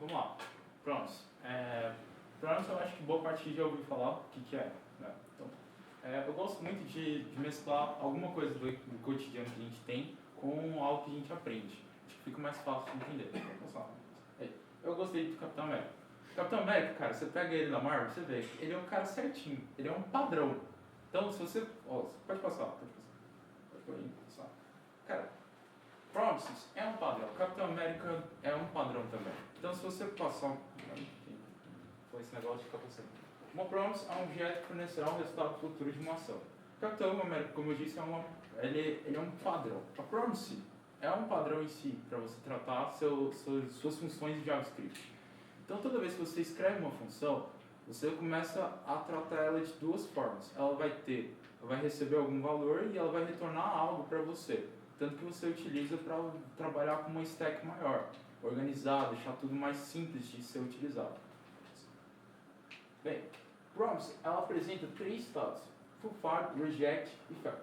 vamos lá. Prontos. Prontos eu acho que boa parte já ouviu falar o que é. Né? Então, eu gosto muito de mesclar alguma coisa do cotidiano que a gente tem com algo que a gente aprende. Acho que fica mais fácil de entender. Eu gostei do Capitão América. O Capitão América, cara, você pega ele da Marvel, você vê, ele é um cara certinho, ele é um padrão. Então, se você... pode passar. Pode passar. Cara, Promises é um padrão. Capitão América é um padrão também. Então, se você passar... Foi esse negócio de ficar passando. Uma Promise é um objeto que fornecerá um resultado futuro de uma ação. Capitão América, como eu disse, ele é um padrão. A Promise é um padrão em si, para você tratar suas funções de JavaScript. Então, toda vez que você escreve uma função, você começa a tratar ela de duas formas. Ela vai receber algum valor e ela vai retornar algo para você. Tanto que você utiliza para trabalhar com uma stack maior, organizada, deixar tudo mais simples de ser utilizado. Bem, Promise, ela apresenta três estados: fulfill, reject e fail.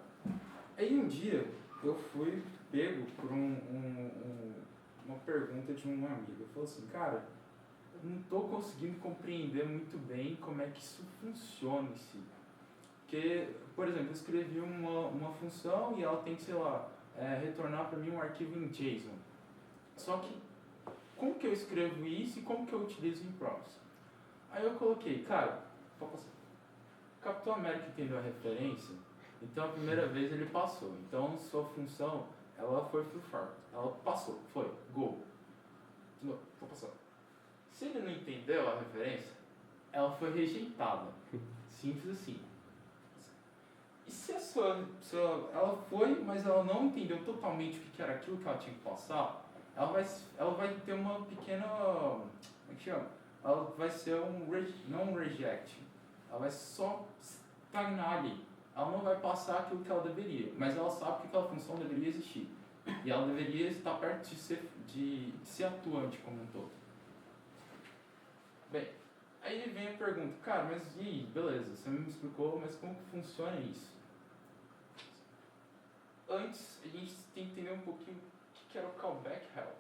Aí um dia eu fui pego por uma pergunta de um amigo. Ele falou assim, cara, eu não estou conseguindo compreender muito bem como é que isso funciona em si. Porque, por exemplo, eu escrevi uma função e ela tem que, sei lá, retornar para mim um arquivo em JSON. Só que, como que eu escrevo isso e como que eu utilizo em Promise? Aí eu coloquei, cara, Capitão América entendeu a referência, então a primeira vez ele passou. Então sua função, ela foi fulfilled. Ela passou, foi, go. De novo, vou passar. Se ele não entendeu a referência, ela foi rejeitada. Simples assim. E se ela foi, mas ela não entendeu totalmente o que era aquilo que ela tinha que passar, ela vai ter uma pequena... Como é que chama? Ela vai ser não um reject. Ela vai só estagnar ali. Ela não vai passar aquilo que ela deveria, mas ela sabe que aquela função deveria existir. E ela deveria estar perto de ser atuante como um todo. Bem, aí vem a pergunta, cara, mas e aí, beleza, você me explicou, mas como que funciona isso? Antes, a gente tem que entender um pouquinho o que era o callback help.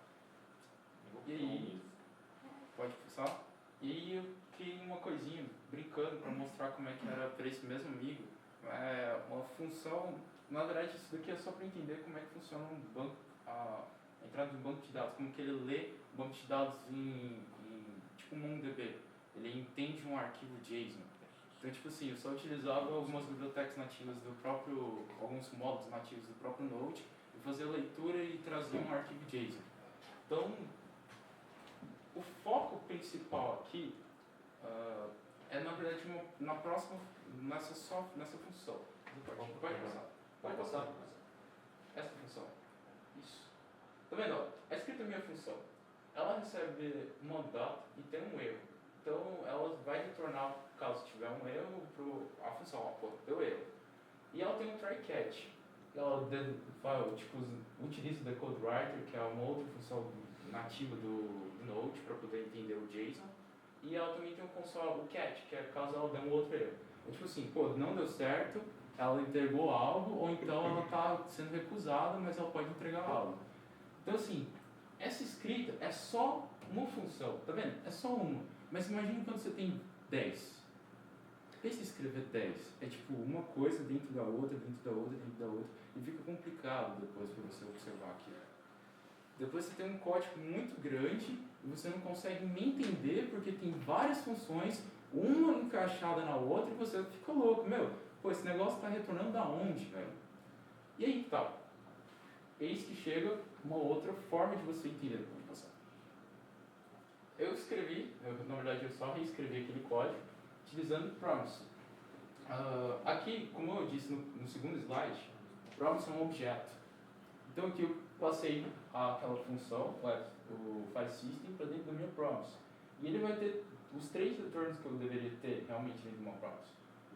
E aí, pode passar? E aí eu criei uma coisinha, brincando, para mostrar como é que era para esse mesmo amigo. Uma função, na verdade isso daqui é só para entender como é que funciona um banco, a entrada de um banco de dados, como que ele lê um banco de dados tipo um MongoDB. Ele entende um arquivo JSON. Então, tipo assim, eu só utilizava algumas bibliotecas nativas alguns módulos nativos do próprio Node, e fazia a leitura e trazia um arquivo JSON. Então, o foco principal aqui é, na verdade, nessa função. Pode passar. Essa função. Isso. Tá vendo? A escrita minha função. Ela recebe uma data e tem um erro. Então, ela vai retornar, caso tiver um erro, a função, deu erro. E ela tem um try catch. Ela utiliza o decode writer, que é uma outra função nativa do Node, para poder entender o JSON. E ela também tem o catch, que é caso ela dê um outro erro. Então, tipo assim, não deu certo, ela entregou algo, ou então ela está sendo recusada, mas ela pode entregar algo. Então, assim, essa escrita é só uma função, tá vendo? É só uma. Mas imagine quando você tem 10. Pense em escrever 10. É tipo uma coisa dentro da outra, dentro da outra, dentro da outra. E fica complicado depois para você observar aquilo. Depois você tem um código muito grande e você não consegue nem entender porque tem várias funções, uma encaixada na outra, e você fica louco. Esse negócio está retornando da onde, velho? E aí, tá. Eis que chega uma outra forma de você entender. Na verdade eu só reescrevi aquele código utilizando Promise. Aqui, como eu disse no segundo slide, Promise é um objeto. Então aqui eu passei aquela função, o file system, para dentro da minha Promise. E ele vai ter os 3 retornos que eu deveria ter realmente dentro de uma Promise.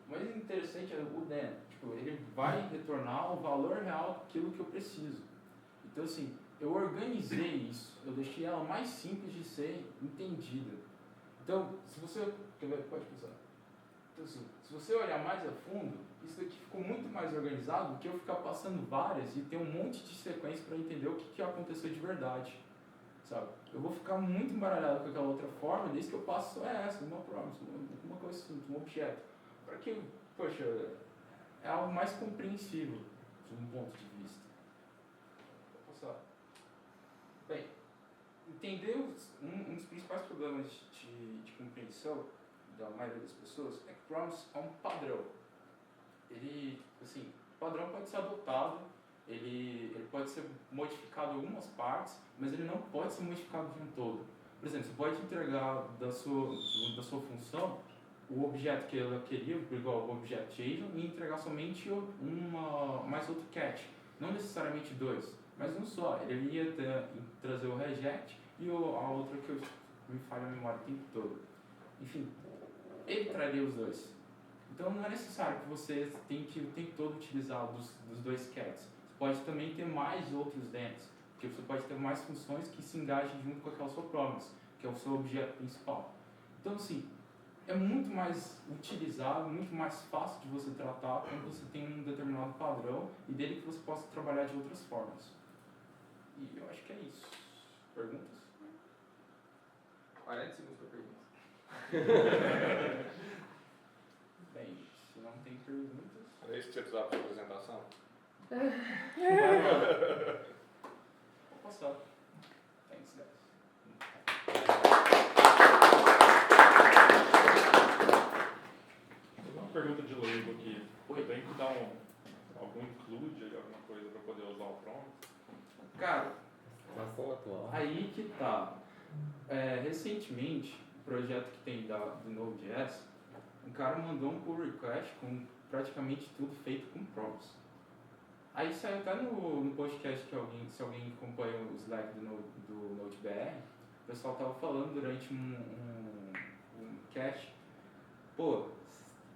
O mais interessante é o then. Ele vai retornar o valor real daquilo que eu preciso. Então assim, eu organizei isso, eu deixei ela mais simples de ser entendida. Então, se você... Pode pensar. Então, assim, se você olhar mais a fundo, isso daqui ficou muito mais organizado do que eu ficar passando várias e ter um monte de sequência para entender o que aconteceu de verdade. sabe? Eu vou ficar muito embaralhado com aquela outra forma, desde que eu passo só essa, uma promise, uma coisa simples, um objeto. Para que, poxa, é algo mais compreensível de um ponto de vista. Vou passar. Bem, entender um dos principais problemas de compreensão da maioria das pessoas é que promise é um padrão. Ele, assim, o padrão pode ser adotado, ele pode ser modificado em algumas partes, mas ele não pode ser modificado de um todo. Por exemplo, você pode entregar da sua função o objeto que ela queria, igual o objeto JSON, e entregar somente mais outro catch. Não necessariamente dois, mas um só. Ele ia trazer o reject e a outra que me falha a memória o tempo todo. Enfim, ele traria os dois. Então não é necessário que você tenha que o tempo todo utilizar dos dois cats. Você pode também ter mais outros dentro, porque você pode ter mais funções que se engajem junto com aquela sua promise, que é o seu objeto principal. Então assim, é muito mais utilizável, muito mais fácil de você tratar quando você tem um determinado padrão e dele que você possa trabalhar de outras formas. E eu acho que é isso. Perguntas? 40 segundos para perguntas. Bem, se não tem perguntas... É isso que você precisava para a apresentação? Vou passar. Thanks, guys. Uma pergunta de leigo aqui. Eu tenho que dar algum include, alguma coisa para poder usar o prompt? Cara, Situação atual. aí que tá. Recentemente, o projeto que tem do Node.js, um cara mandou um pull request com praticamente tudo feito com prompts. Aí saiu até no podcast que se alguém acompanha o Slack do Node.br, o pessoal tava falando durante um cast, pô,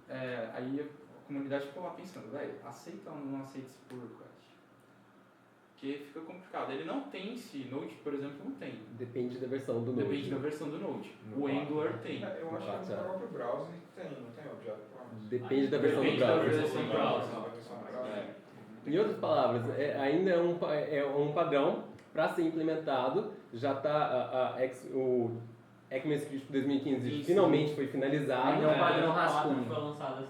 aí a comunidade ficou lá pensando, velho, aceita ou não aceita esse pull request? Porque fica complicado. Ele não tem esse Node, por exemplo, não tem. Depende da versão do Node. Depende da versão do Node. No O Angular tem. Eu acho que no próprio browser tem, não tem objeto promise. Depende da versão Depende do da browser. versão do browser. Da versão do browser. Em outras palavras, ainda é um padrão para ser implementado. Já está o ECMAScript 2015 Isso. finalmente foi finalizado. Ainda é um padrão quatro rascunho. foi lançado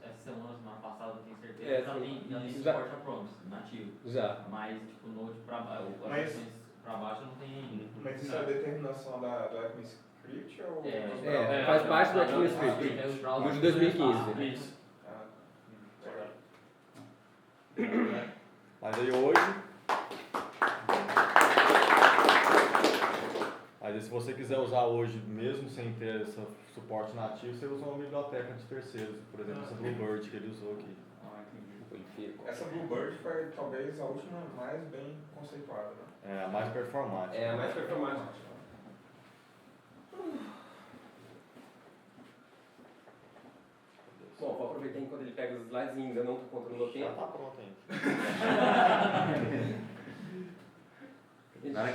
essa semana passada, não tenho certeza. É, Já tem já- suporte a promise, nativo. Já. Mas, tipo, Node pra baixo, as Mas- versões pra baixo não tem ainda. Mas isso é a determinação do ECMAScript ou... Faz parte do padrão ECMAScript. é os browsers No de 2015. mais Isso. Ah, Mas aí hoje... Mas aí se você quiser usar hoje, mesmo sem ter esse suporte nativo, você usa uma biblioteca de terceiros, por exemplo, essa Bluebird que ele usou aqui. essa Bluebird foi talvez a última mais bem conceituada, né? É a mais performática. É a mais performática. Bom, vou aproveitar enquanto ele pega os slides e ainda não estou contando o meu Já tempo. tá pronto ainda. Na hora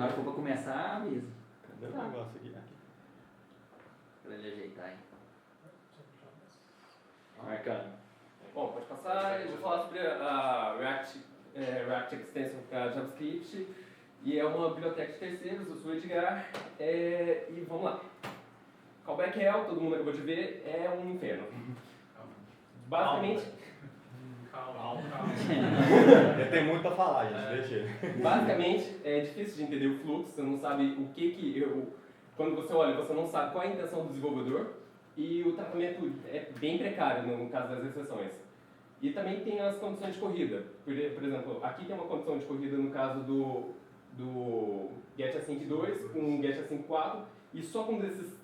que for pra começar, avisa. Cadê o negócio aqui? Pra ele ajeitar, hein? Marcando. Bom, pode passar. Eu vou falar sobre a React Extension para JavaScript. E é uma biblioteca de terceiros, eu sou o Edgar. E vamos lá. Callback Hell, todo mundo acabou de ver, é um inferno. Basicamente, Ele tem muito pra falar, gente, deixa ele. basicamente é difícil de entender o fluxo, você não sabe o que quando você olha, você não sabe qual é a intenção do desenvolvedor e o tratamento é bem precário no caso das exceções. E também tem as condições de corrida. Por exemplo, aqui tem uma condição de corrida no caso do getAsync 2 com o getAsync 4 e só quando esses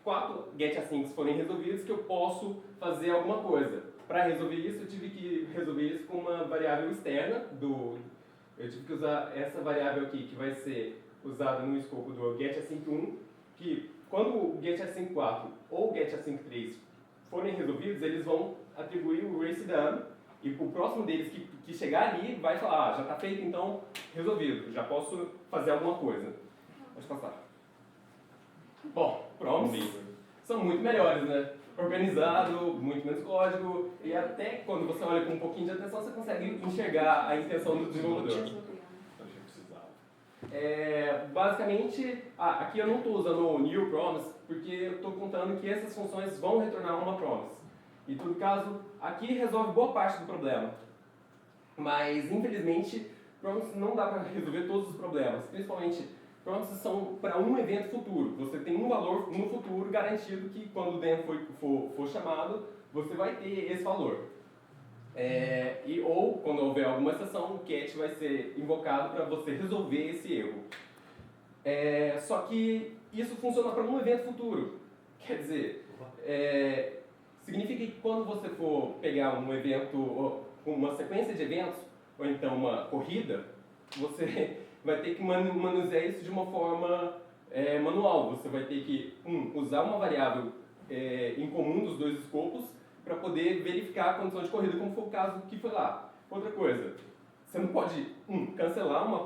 4 getAsyncs forem resolvidos que eu posso fazer alguma coisa. Para resolver isso, eu tive que resolver isso com uma variável externa eu tive que usar essa variável aqui, que vai ser usada no escopo do getAsync 1, que quando o getAsync 4 ou o getAsync 3 forem resolvidos, eles vão atribuir o race done, e o próximo deles que chegar ali vai falar, já está feito, então resolvido, já posso fazer alguma coisa. Pode passar. Bom, prompts são muito melhores, né? Organizado, muito menos código, e até quando você olha com um pouquinho de atenção, você consegue enxergar a intenção do desenvolvedor. A gente precisava. Basicamente, aqui eu não estou usando o new promise, porque eu estou contando que essas funções vão retornar uma promise. Em todo caso, aqui resolve boa parte do problema. Mas, infelizmente, promises não dá para resolver todos os problemas. Principalmente, promises são para um evento futuro. Você tem um valor no futuro garantido que quando o den for chamado, você vai ter esse valor. Ou, quando houver alguma exceção, o cat vai ser invocado para você resolver esse erro. Só que isso funciona para um evento futuro. Quer dizer, significa que quando você for pegar um evento, uma sequência de eventos, ou então uma corrida, você vai ter que manusear isso de uma forma manual. Você vai ter que, usar uma variável em comum dos dois escopos para poder verificar a condição de corrida, como foi o caso que foi lá. Outra coisa, você não pode, cancelar uma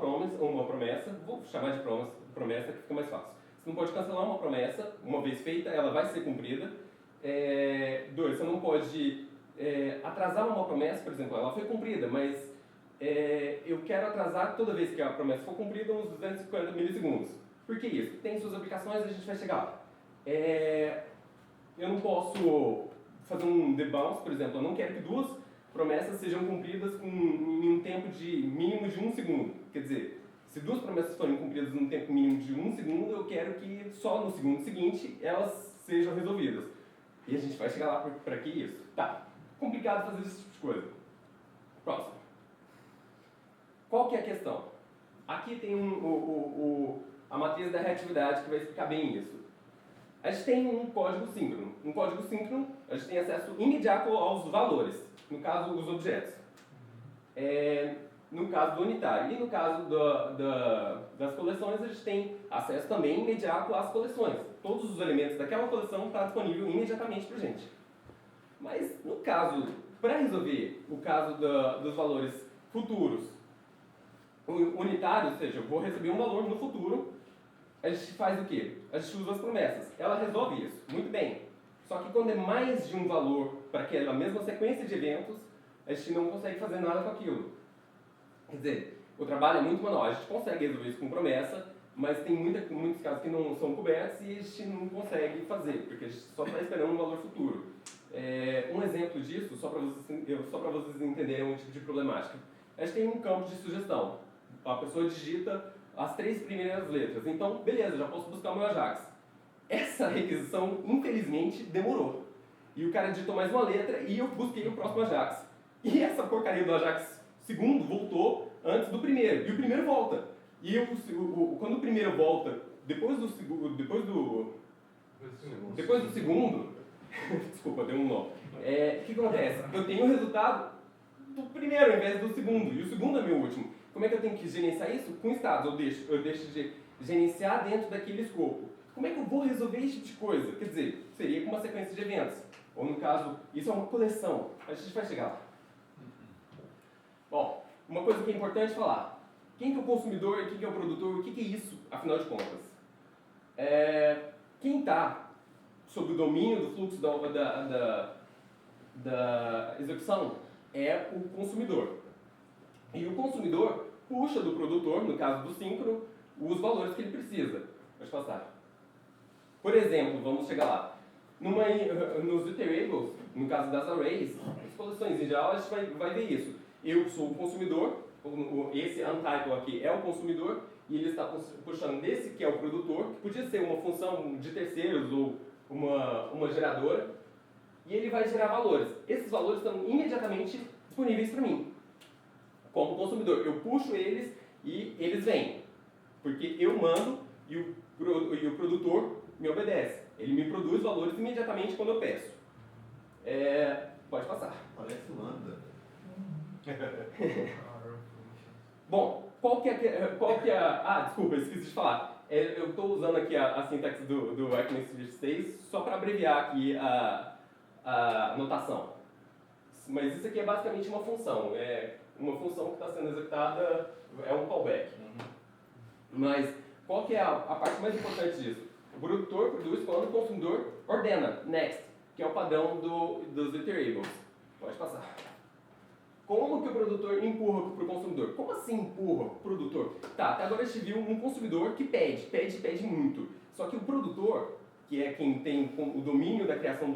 promessa, vou chamar de promessa que fica mais fácil. Você não pode cancelar uma promessa, uma vez feita, ela vai ser cumprida. 2, você não pode atrasar uma promessa, por exemplo, ela foi cumprida, mas eu quero atrasar toda vez que a promessa for cumprida uns 250 milissegundos. Por que isso? Tem suas aplicações, a gente vai chegar lá. Eu não posso fazer um debounce, por exemplo, eu não quero que 2 promessas sejam cumpridas em um tempo de mínimo de 1 segundo. Quer dizer, se 2 promessas forem cumpridas num tempo mínimo de 1 segundo, eu quero que só no segundo seguinte elas sejam resolvidas. E a gente vai chegar lá para que isso? Tá, complicado fazer esse tipo de coisa. Próximo. Qual que é a questão? Aqui tem a matriz da reatividade que vai explicar bem isso. A gente tem um código síncrono. Um código síncrono, a gente tem acesso imediato aos valores, no caso, os objetos. No caso do unitário. E no caso das coleções, a gente tem acesso também imediato às coleções. Todos os elementos daquela coleção estão disponíveis imediatamente para a gente. Mas, no caso, para resolver o caso dos valores futuros, unitário, ou seja, eu vou receber um valor no futuro, a gente faz o quê? A gente usa as promessas. Ela resolve isso. Muito bem. Só que quando é mais de um valor para aquela mesma sequência de eventos, a gente não consegue fazer nada com aquilo. Quer dizer, o trabalho é muito manual. A gente consegue resolver isso com promessa, mas tem muitos casos que não são cobertos e a gente não consegue fazer, porque a gente só está esperando um valor futuro. Um exemplo disso, só para vocês entenderem um tipo de problemática. A gente tem um campo de sugestão. A pessoa digita as 3 primeiras letras. Então, beleza, já posso buscar o meu Ajax. Essa requisição, infelizmente, demorou. E o cara digitou mais uma letra e eu busquei o próximo Ajax. E essa porcaria do Ajax segundo voltou antes do primeiro. E o primeiro volta. E quando o primeiro volta, depois do segundo... Desculpa, deu um nó. O que acontece? Eu tenho o resultado do primeiro ao invés do segundo. E o segundo é meu último. Como é que eu tenho que gerenciar isso? Com estados. Eu deixo de gerenciar dentro daquele escopo. Como é que eu vou resolver esse tipo de coisa? Quer dizer, seria com uma sequência de eventos. Ou no caso, isso é uma coleção. A gente vai chegar lá. Bom, uma coisa que é importante falar. Quem que é o consumidor, quem que é o produtor, o que que é isso, afinal de contas? Quem está sob o domínio do fluxo da execução é o consumidor. E o consumidor puxa do produtor, no caso do síncrono, os valores que ele precisa. Pode passar. Por exemplo, vamos chegar lá. Nos iterables, no caso das arrays, as coleções em geral, a gente vai ver isso. Eu sou o consumidor, esse untitle aqui é o consumidor, e ele está puxando desse que é o produtor, que podia ser uma função de terceiros ou uma geradora, e ele vai gerar valores. Esses valores estão imediatamente disponíveis para mim. Como consumidor, eu puxo eles e eles vêm. Porque eu mando e o produtor me obedece. Ele me produz valores imediatamente quando eu peço. Pode passar. Parece lambda. Bom, qual que é desculpa, eu esqueci de falar. Eu estou usando aqui a sintaxe do ECMAScript 6 só para abreviar aqui a notação. Mas isso aqui é basicamente uma função. Uma função que está sendo executada é um callback. Mas qual que é a parte mais importante disso? O produtor produz quando o consumidor ordena, next, que é o padrão dos iterables. Pode passar. Como que o produtor empurra para o consumidor? Como assim empurra o produtor? Tá, até agora a gente viu um consumidor que pede muito. Só que o produtor, que é quem tem o domínio da criação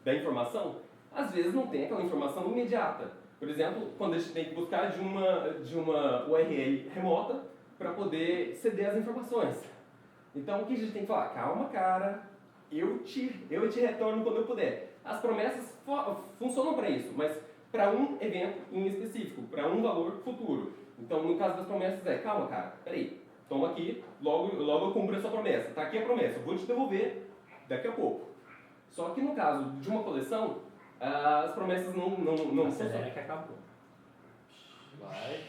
da informação, às vezes não tem aquela informação imediata. Por exemplo, quando a gente tem que buscar de uma URL remota para poder ceder as informações. Então, o que a gente tem que falar? Calma, cara, eu te retorno quando eu puder. As promessas funcionam para isso, mas para um evento em específico, para um valor futuro. Então, no caso das promessas calma, cara, peraí, toma aqui, logo eu cumpro essa promessa. Tá aqui a promessa, eu vou te devolver daqui a pouco. Só que no caso de uma coleção, as promessas não funcionam. Acelera que acabou. Vai.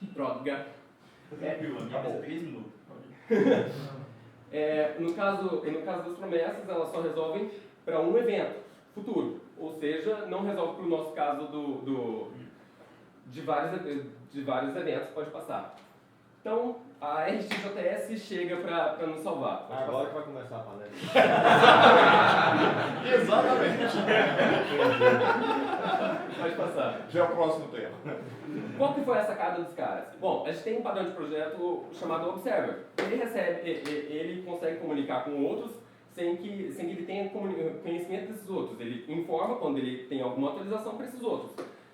Droga. Acabou. 3 minutos. No caso das promessas, elas só resolvem para um evento futuro. Ou seja, não resolve para o nosso caso de vários eventos, pode passar. Então, a RxJS chega para nos salvar. Pode Agora passar. que vai começar a palestra. Exatamente. Pode passar. Já é o próximo tema. Qual que foi a sacada dos caras? Bom, a gente tem um padrão de projeto chamado Observer. Ele consegue comunicar com outros sem que ele tenha conhecimento desses outros. Ele informa quando ele tem alguma atualização para esses outros.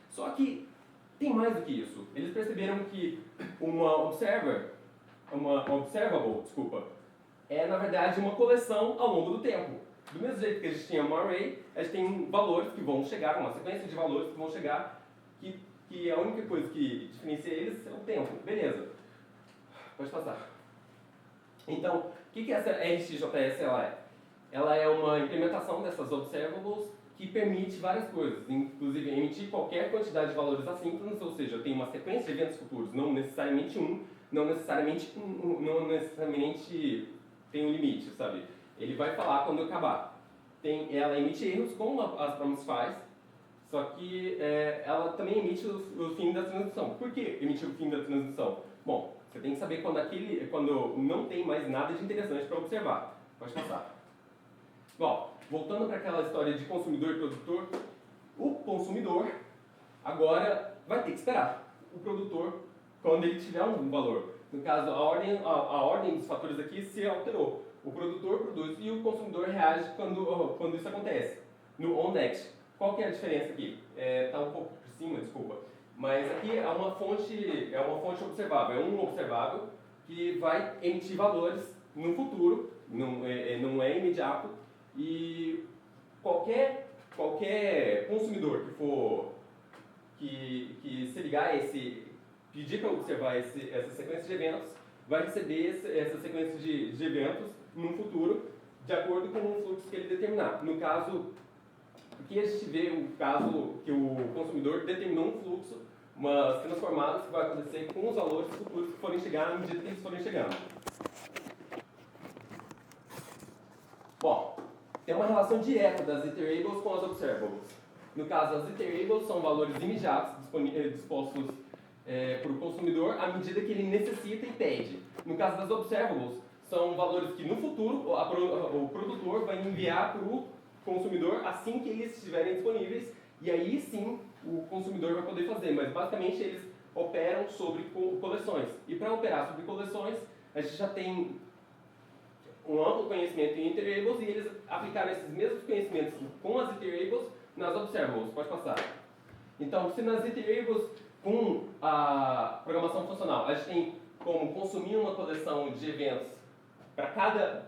Só que tem mais do que isso. Eles perceberam que uma observable, é na verdade uma coleção ao longo do tempo. Do mesmo jeito que a gente tinha uma array, a gente tem valores que vão chegar, uma sequência de valores que vão chegar, que a única coisa que diferencia eles é o tempo. Beleza. Pode passar. Então, o que essa RxJS é? Ela é uma implementação dessas observables que permite várias coisas, inclusive emitir qualquer quantidade de valores assíncronos, ou seja, tem uma sequência de eventos futuros, não necessariamente não necessariamente tem um limite, sabe? Ele vai falar quando acabar. Ela emite erros, como as promise faz, só que ela também emite o fim da transição. Por que emitir o fim da transição? Bom, você tem que saber quando não tem mais nada de interessante para observar. Pode passar. Bom, voltando para aquela história de consumidor e produtor, o consumidor agora vai ter que esperar o produtor quando ele tiver um valor. No caso, a ordem dos fatores aqui se alterou. O produtor produz e o consumidor reage quando isso acontece. No onNext, qual que é a diferença aqui? Está um pouco por cima, desculpa. Mas aqui é uma fonte observável, é um observável que vai emitir valores no futuro, não é imediato, e qualquer consumidor que se ligar pedir para observar essa sequência de eventos, vai receber essa sequência de eventos no futuro, de acordo com o fluxo que ele determinar. No caso, aqui a gente vê o caso que o consumidor determinou um fluxo, umas transformadas que vai acontecer com os valores futuros que forem chegar à medida que eles forem chegando. Bom, tem uma relação direta das iterables com as observables. No caso, as iterables são valores imediatos dispostos para o consumidor à medida que ele necessita e pede. No caso das observables, são valores que no futuro o produtor vai enviar para o consumidor assim que eles estiverem disponíveis, e aí sim o consumidor vai poder fazer, mas basicamente eles operam sobre coleções. E para operar sobre coleções, a gente já tem um amplo conhecimento em iterables e eles aplicaram esses mesmos conhecimentos com as iterables nas observables. Pode passar. Então, se nas iterables com a programação funcional a gente tem como consumir uma coleção de eventos para cada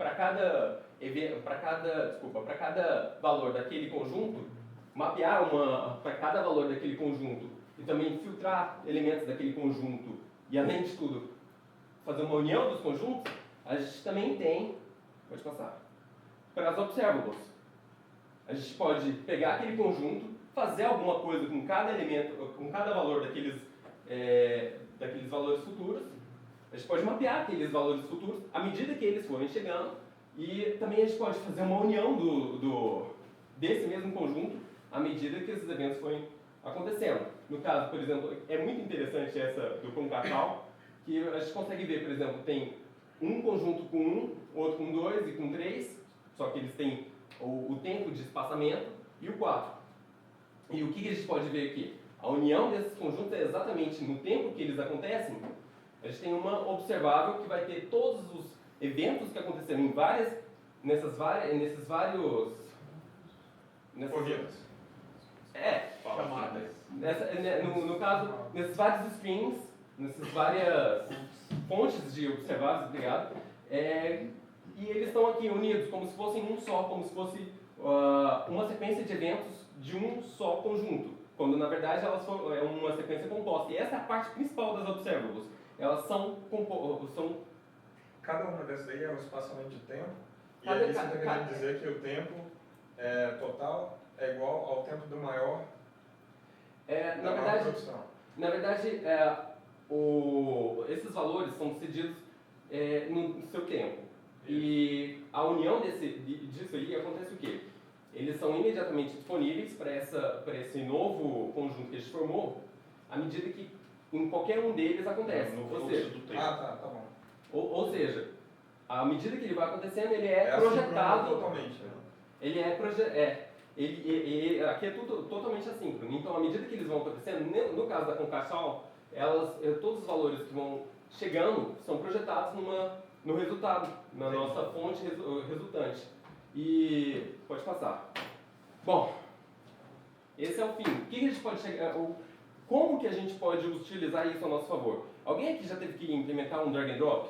valor daquele conjunto, mapear para cada valor daquele conjunto e também filtrar elementos daquele conjunto e, além de tudo, fazer uma união dos conjuntos, a gente também tem, pode passar, para as observables. A gente pode pegar aquele conjunto, fazer alguma coisa com cada elemento, com cada valor daqueles valores futuros. A gente pode mapear aqueles valores futuros à medida que eles forem chegando, e também a gente pode fazer uma união desse mesmo conjunto à medida que esses eventos forem acontecendo. No caso, por exemplo, é muito interessante essa do concatal, que a gente consegue ver, por exemplo, tem um conjunto com 1, outro com 2 e com 3, só que eles têm o tempo de espaçamento, e o 4. E o que a gente pode ver aqui? A união desses conjuntos é exatamente no tempo que eles acontecem. A gente tem uma observável que vai ter todos os eventos que aconteceram em nesses vários Corridas. Chamadas. No caso, nesses vários streams, nessas várias fontes de observáveis, obrigado, e eles estão aqui unidos como se fossem um só, como se fosse uma sequência de eventos de um só conjunto, quando na verdade elas são uma sequência composta. E essa é a parte principal das observables. Elas são Cada uma dessas aí é um espaçamento de tempo. E Cada- aí você está cada- querendo dizer que o tempo total é igual ao tempo do maior na maior verdade, produção. Na verdade, esses valores são decididos no seu tempo. E a união disso aí acontece o quê? Eles são imediatamente disponíveis para esse novo conjunto que a gente formou, à medida que em qualquer um deles acontece. No Ou fluxo seja, do tempo. Tá bom. ou seja, à medida que ele vai acontecendo, ele é assíncrono projetado. totalmente, né? Ele aqui é tudo totalmente assíncrono. Então, à medida que eles vão acontecendo, no caso da Concachal, todos os valores que vão chegando são projetados no resultado, na nossa fonte resultante. E pode passar. Bom, esse é o fim. O que a gente pode chegar? Como que a gente pode utilizar isso a nosso favor? Alguém aqui já teve que implementar um drag and drop?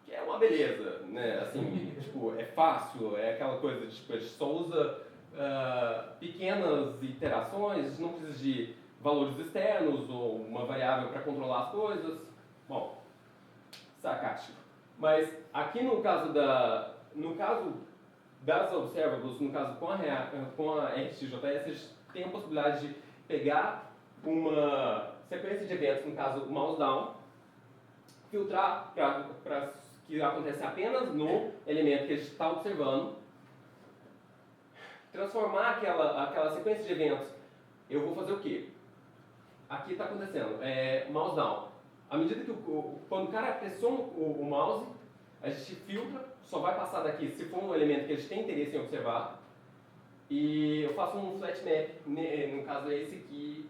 Que é uma beleza, né? Assim, tipo, é fácil, é aquela coisa de tipo, a gente só usa pequenas iterações, não precisa de valores externos ou uma variável para controlar as coisas. Bom, sarcástico. Mas aqui no caso das observables, no caso com a RxJS, a gente tem a possibilidade de pegar uma sequência de eventos, no caso o mouse down, filtrar para que acontece apenas no elemento que a gente está observando, transformar aquela sequência de eventos. Eu vou fazer o quê? Aqui está acontecendo, mouse down. À medida que quando o cara pressiona o mouse, a gente filtra, só vai passar daqui se for um elemento que a gente tem interesse em observar. E eu faço um flat map, no caso é esse aqui,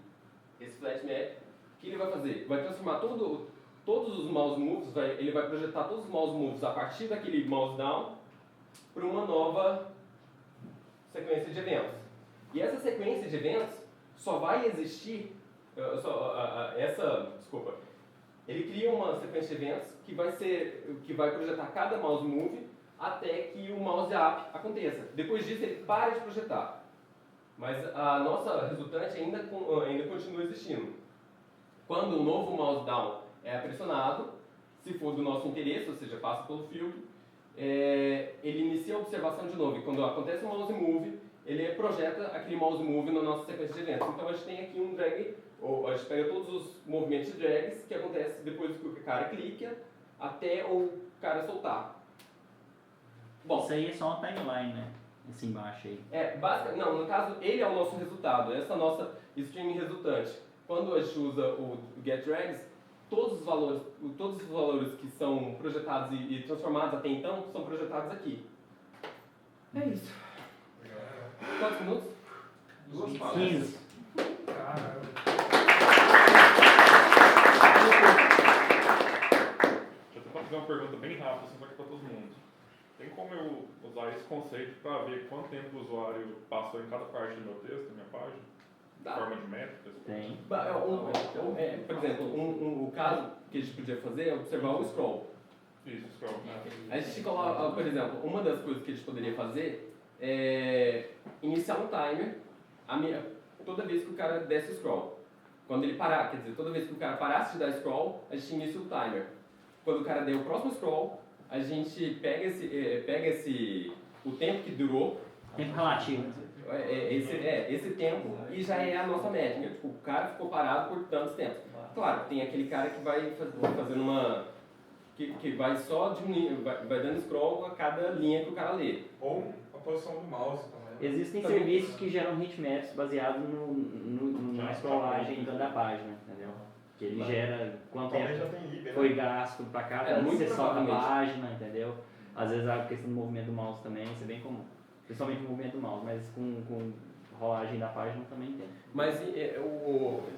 esse flat map. O que ele vai fazer? Vai transformar todos os mouse moves, ele vai projetar todos os mouse moves a partir daquele mouse down para uma nova sequência de eventos. E essa sequência de eventos só vai existir, ele cria uma sequência de eventos que vai projetar cada mouse move até que o mouse up aconteça. Depois disso ele para de projetar. Mas a nossa resultante ainda continua existindo. Quando o novo mouse down é pressionado, se for do nosso interesse, ou seja, passa pelo filtro, ele inicia a observação de novo. E quando acontece o mouse move, ele projeta aquele mouse move na nossa sequência de eventos. Então a gente tem aqui um drag, ou a gente pega todos os movimentos de drags que acontecem depois que o cara clica até o cara soltar. Bom, Isso aí é só uma timeline, né? Esse embaixo aí. Não, no caso, ele é o nosso resultado, essa é a nossa stream resultante. Quando a gente usa o getDrags, todos os valores que são projetados e transformados até então são projetados aqui. É isso. Quantos minutos? 2 palestras. 15. Deixa eu tentar fazer uma pergunta bem rápida, assim, para todo mundo. Tem como eu usar esse conceito para ver quanto tempo o usuário passou em cada parte do meu texto, da minha página? Dá. Forma de métricas? Tem. Por exemplo, o caso que a gente podia fazer é observar o scroll. Isso, scroll. A gente coloca, por exemplo, uma das coisas que a gente poderia fazer é iniciar um timer toda vez que o cara desce o scroll. Quando ele parar, quer dizer, toda vez que o cara parasse de dar scroll, a gente inicia o timer. Quando o cara der o próximo scroll, a gente pega o tempo que durou, Tempo relativo. esse tempo, e já é a nossa métrica. Tipo, o cara ficou parado por tantos tempos. Claro, tem aquele cara que vai fazendo uma... que vai só diminuindo, vai dando scroll a cada linha que o cara lê. Ou a posição do mouse também. Existem Também. serviços que geram heatmaps baseados na scrollagem da página, entendeu? Que ele gera quanto Talvez já tempo tem IB, né? foi gasto para cada muito seção da provavelmente. página, entendeu? Às vezes a questão do movimento do mouse também, isso é bem comum. Principalmente o movimento do mouse, mas com rolagem da página também tem. Mas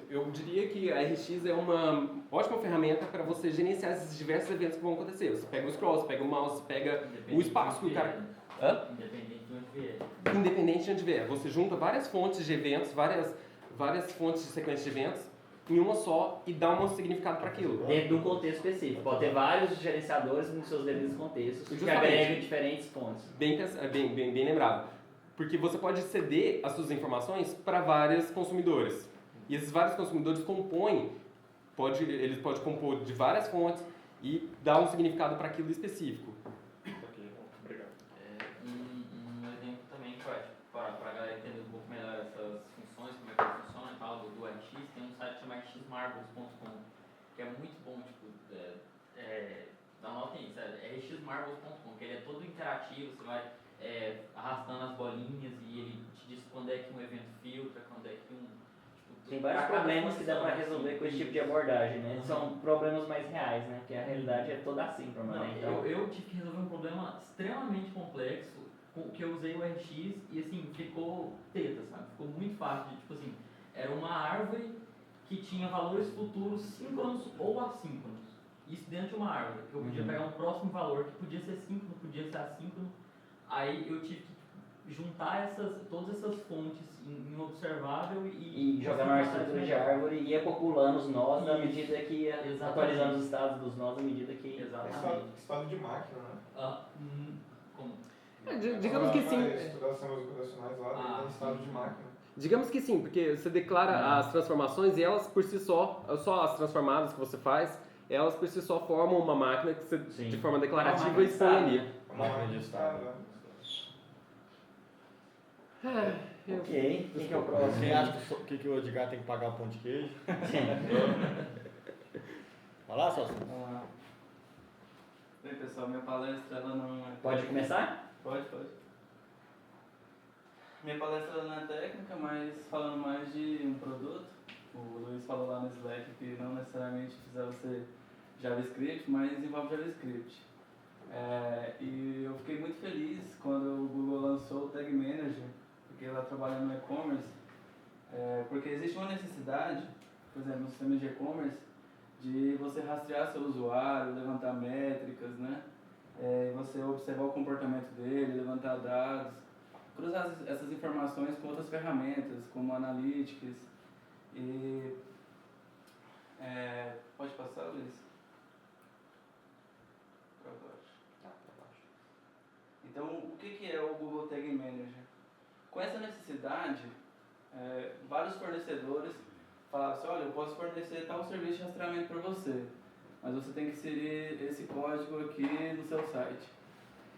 eu diria que a RX é uma ótima ferramenta para você gerenciar esses diversos eventos que vão acontecer. Você pega o scroll, você pega o mouse, você pega o espaço que o cara... Hã? Independente de onde vier. Independente de onde vier. Você junta várias fontes de eventos, várias fontes de sequência de eventos em uma só e dá um significado para aquilo. Dentro de um contexto específico. Pode ter vários gerenciadores nos seus devidos contextos que Justamente. agregam diferentes fontes. Bem lembrado. Porque você pode ceder as suas informações para vários consumidores. E esses vários consumidores compõem, eles podem compor de várias fontes e dar um significado para aquilo específico. Ok, obrigado. Um exemplo também para a galera entender um pouco melhor essas funções, como é que funciona e tal, do RX, tem um site chamado xmarbles.com, que é muito bom, tipo, anotem isso, é xmarbles.com, que ele é todo interativo, você vai arrastando as bolinhas e ele te diz quando é que um evento filtra, quando é que um... Tipo, Tem vários problemas que dá para resolver com esse tipo de abordagem, né? São problemas mais reais, né? Porque a realidade é toda assíncrona, né? Então, eu tive que resolver um problema extremamente complexo, que eu usei o RX e assim, ficou teta, sabe? Ficou muito fácil de, tipo assim, era uma árvore que tinha valores futuros síncronos ou assíncronos. Isso dentro de uma árvore, que eu podia pegar um próximo valor que podia ser síncrono, podia ser assíncrono. Aí eu tive que juntar todas essas fontes em observável e jogar numa estrutura de árvore e ia populando os nós à medida que ia atualizando os estados dos nós à medida que... Exatamente. Estado de máquina, né? Como? Digamos que sim. Estudar sistemas operacionais lá, tem estado de máquina. Digamos que sim, porque você declara as transformações e elas por si só as transformadas que você faz, elas por si só formam uma máquina que você, de forma declarativa, expõe ali. Uma máquina de estado, Ok, quem que é o próximo? Quem acha que o Edgar tem que pagar o pão de queijo? Vai lá, Celso. Bem, pessoal, minha palestra ela não é... Pode começar? Pode. Minha palestra ela não é técnica, mas falando mais de um produto. O Luiz falou lá no Slack que não necessariamente precisava ser JavaScript, mas envolve JavaScript. E eu fiquei muito feliz quando o Google lançou o Tag Manager, porque ela trabalha no e-commerce, porque existe uma necessidade, por exemplo, no sistema de e-commerce, de você rastrear seu usuário, levantar métricas, né? Você observar o comportamento dele, levantar dados, cruzar essas informações com outras ferramentas, como Analytics e... pode passar, Luiz? Para baixo. Então, o que é o Google Tag Manager? Com essa necessidade, vários fornecedores falaram assim, olha, eu posso fornecer tal serviço de rastreamento para você, mas você tem que inserir esse código aqui no seu site.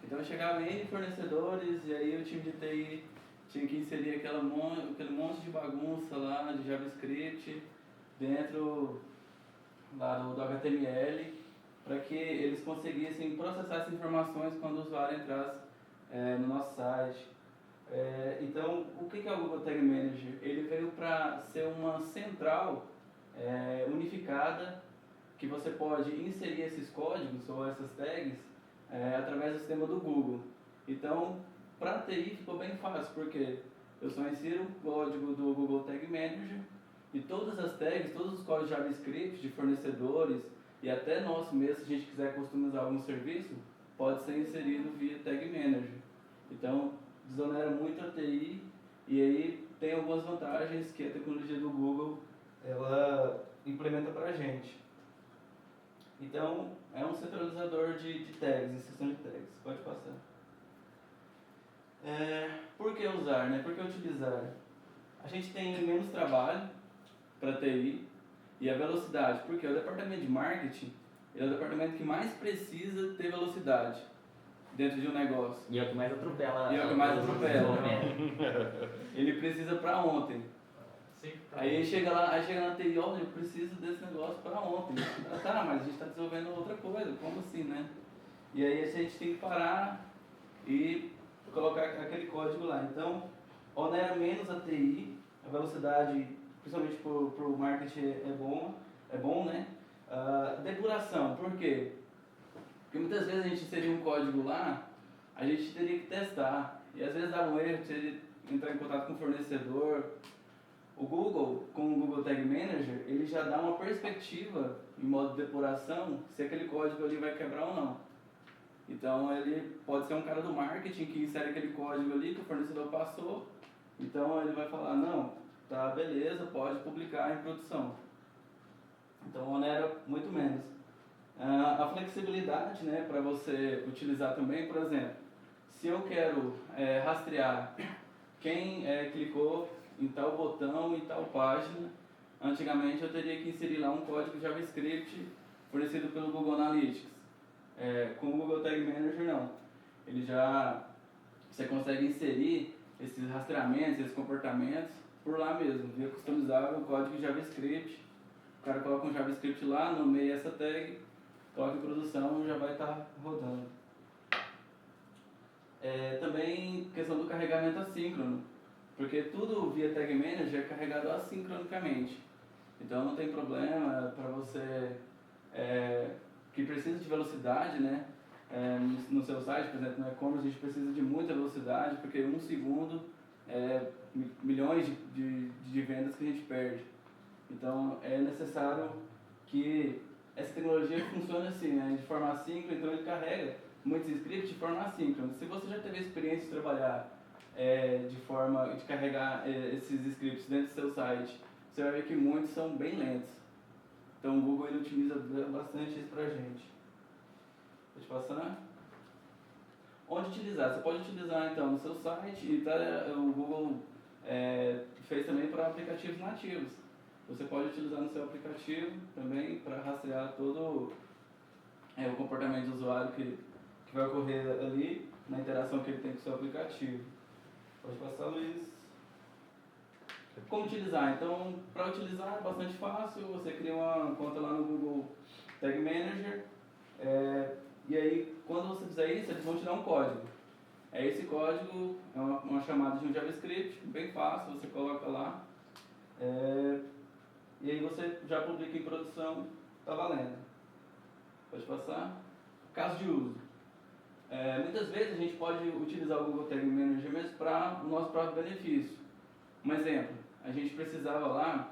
Então chegava N fornecedores e aí o time de TI tinha que inserir aquele monte de bagunça lá de JavaScript dentro lá do HTML para que eles conseguissem processar essas informações quando o usuário entrasse no nosso site. Então, o que é o Google Tag Manager? Ele veio para ser uma central unificada que você pode inserir esses códigos ou essas tags através do sistema do Google. Então, para TI ficou bem fácil, porque eu só insiro o código do Google Tag Manager e todas as tags, todos os códigos JavaScript de fornecedores e até nosso mesmo, se a gente quiser customizar algum serviço, pode ser inserido via Tag Manager. Então, desonera muito a TI e aí tem algumas vantagens que a tecnologia do Google ela implementa para a gente. Então, é um centralizador de tags, inserção de tags. Pode passar. Por que usar, né? Por que utilizar? A gente tem menos trabalho para TI e a velocidade, porque o departamento de marketing é o departamento que mais precisa ter velocidade dentro de um negócio. E é o que mais atropela. E é o que mais atropela. Ele precisa para ontem. Aí chega na TI, olha, eu preciso desse negócio para ontem. Tá, mas a gente está desenvolvendo outra coisa, como assim, né? E aí a gente tem que parar e colocar aquele código lá. Então, onera menos a TI, a velocidade, principalmente para o marketing, é bom, né? Depuração, por quê? Porque muitas vezes a gente inseria um código lá, a gente teria que testar. E às vezes dava um erro, entrar em contato com o fornecedor. O Google, com o Google Tag Manager, ele já dá uma perspectiva em modo de depuração se aquele código ali vai quebrar ou não. Então ele pode ser um cara do marketing que insere aquele código ali que o fornecedor passou. Então ele vai falar, não, tá, beleza, pode publicar em produção. Então onera muito menos. A flexibilidade, né, para você utilizar também, por exemplo, se eu quero rastrear quem clicou em tal botão, em tal página, antigamente eu teria que inserir lá um código JavaScript fornecido pelo Google Analytics. Com o Google Tag Manager não. Você consegue inserir esses rastreamentos, esses comportamentos por lá mesmo, via customizável, código JavaScript. O cara coloca um JavaScript lá, nomeia essa tag, coloca em produção e já vai estar rodando. Também questão do carregamento assíncrono, porque tudo via Tag Manager é carregado assincronicamente. Então não tem problema para você que precisa de velocidade, né? No seu site, por exemplo, no e-commerce a gente precisa de muita velocidade, porque 1 segundo milhões de vendas que a gente perde. Então é necessário que essa tecnologia funcione assim, né? De forma assíncrona, então ele carrega muitos scripts de forma assíncrona. Se você já teve a experiência de trabalhar de forma de carregar esses scripts dentro do seu site, você vai ver que muitos são bem lentos. Então o Google ele utiliza bastante isso pra gente. Pode passar? Onde utilizar? Você pode utilizar então no seu site e o Google fez também para aplicativos nativos. Você pode utilizar no seu aplicativo também para rastrear todo o comportamento do usuário que vai ocorrer ali na interação que ele tem com o seu aplicativo. Pode passar, Luiz. Como utilizar? Então, para utilizar é bastante fácil. Você cria uma conta lá no Google Tag Manager. E aí, quando você fizer isso, eles vão te dar um código. Esse código é uma chamada de um JavaScript, bem fácil, você coloca lá. E aí você já publica em produção, está valendo. Pode passar. Caso de uso. Muitas vezes a gente pode utilizar o Google Tag Manager mesmo para o nosso próprio benefício. Um exemplo, a gente precisava lá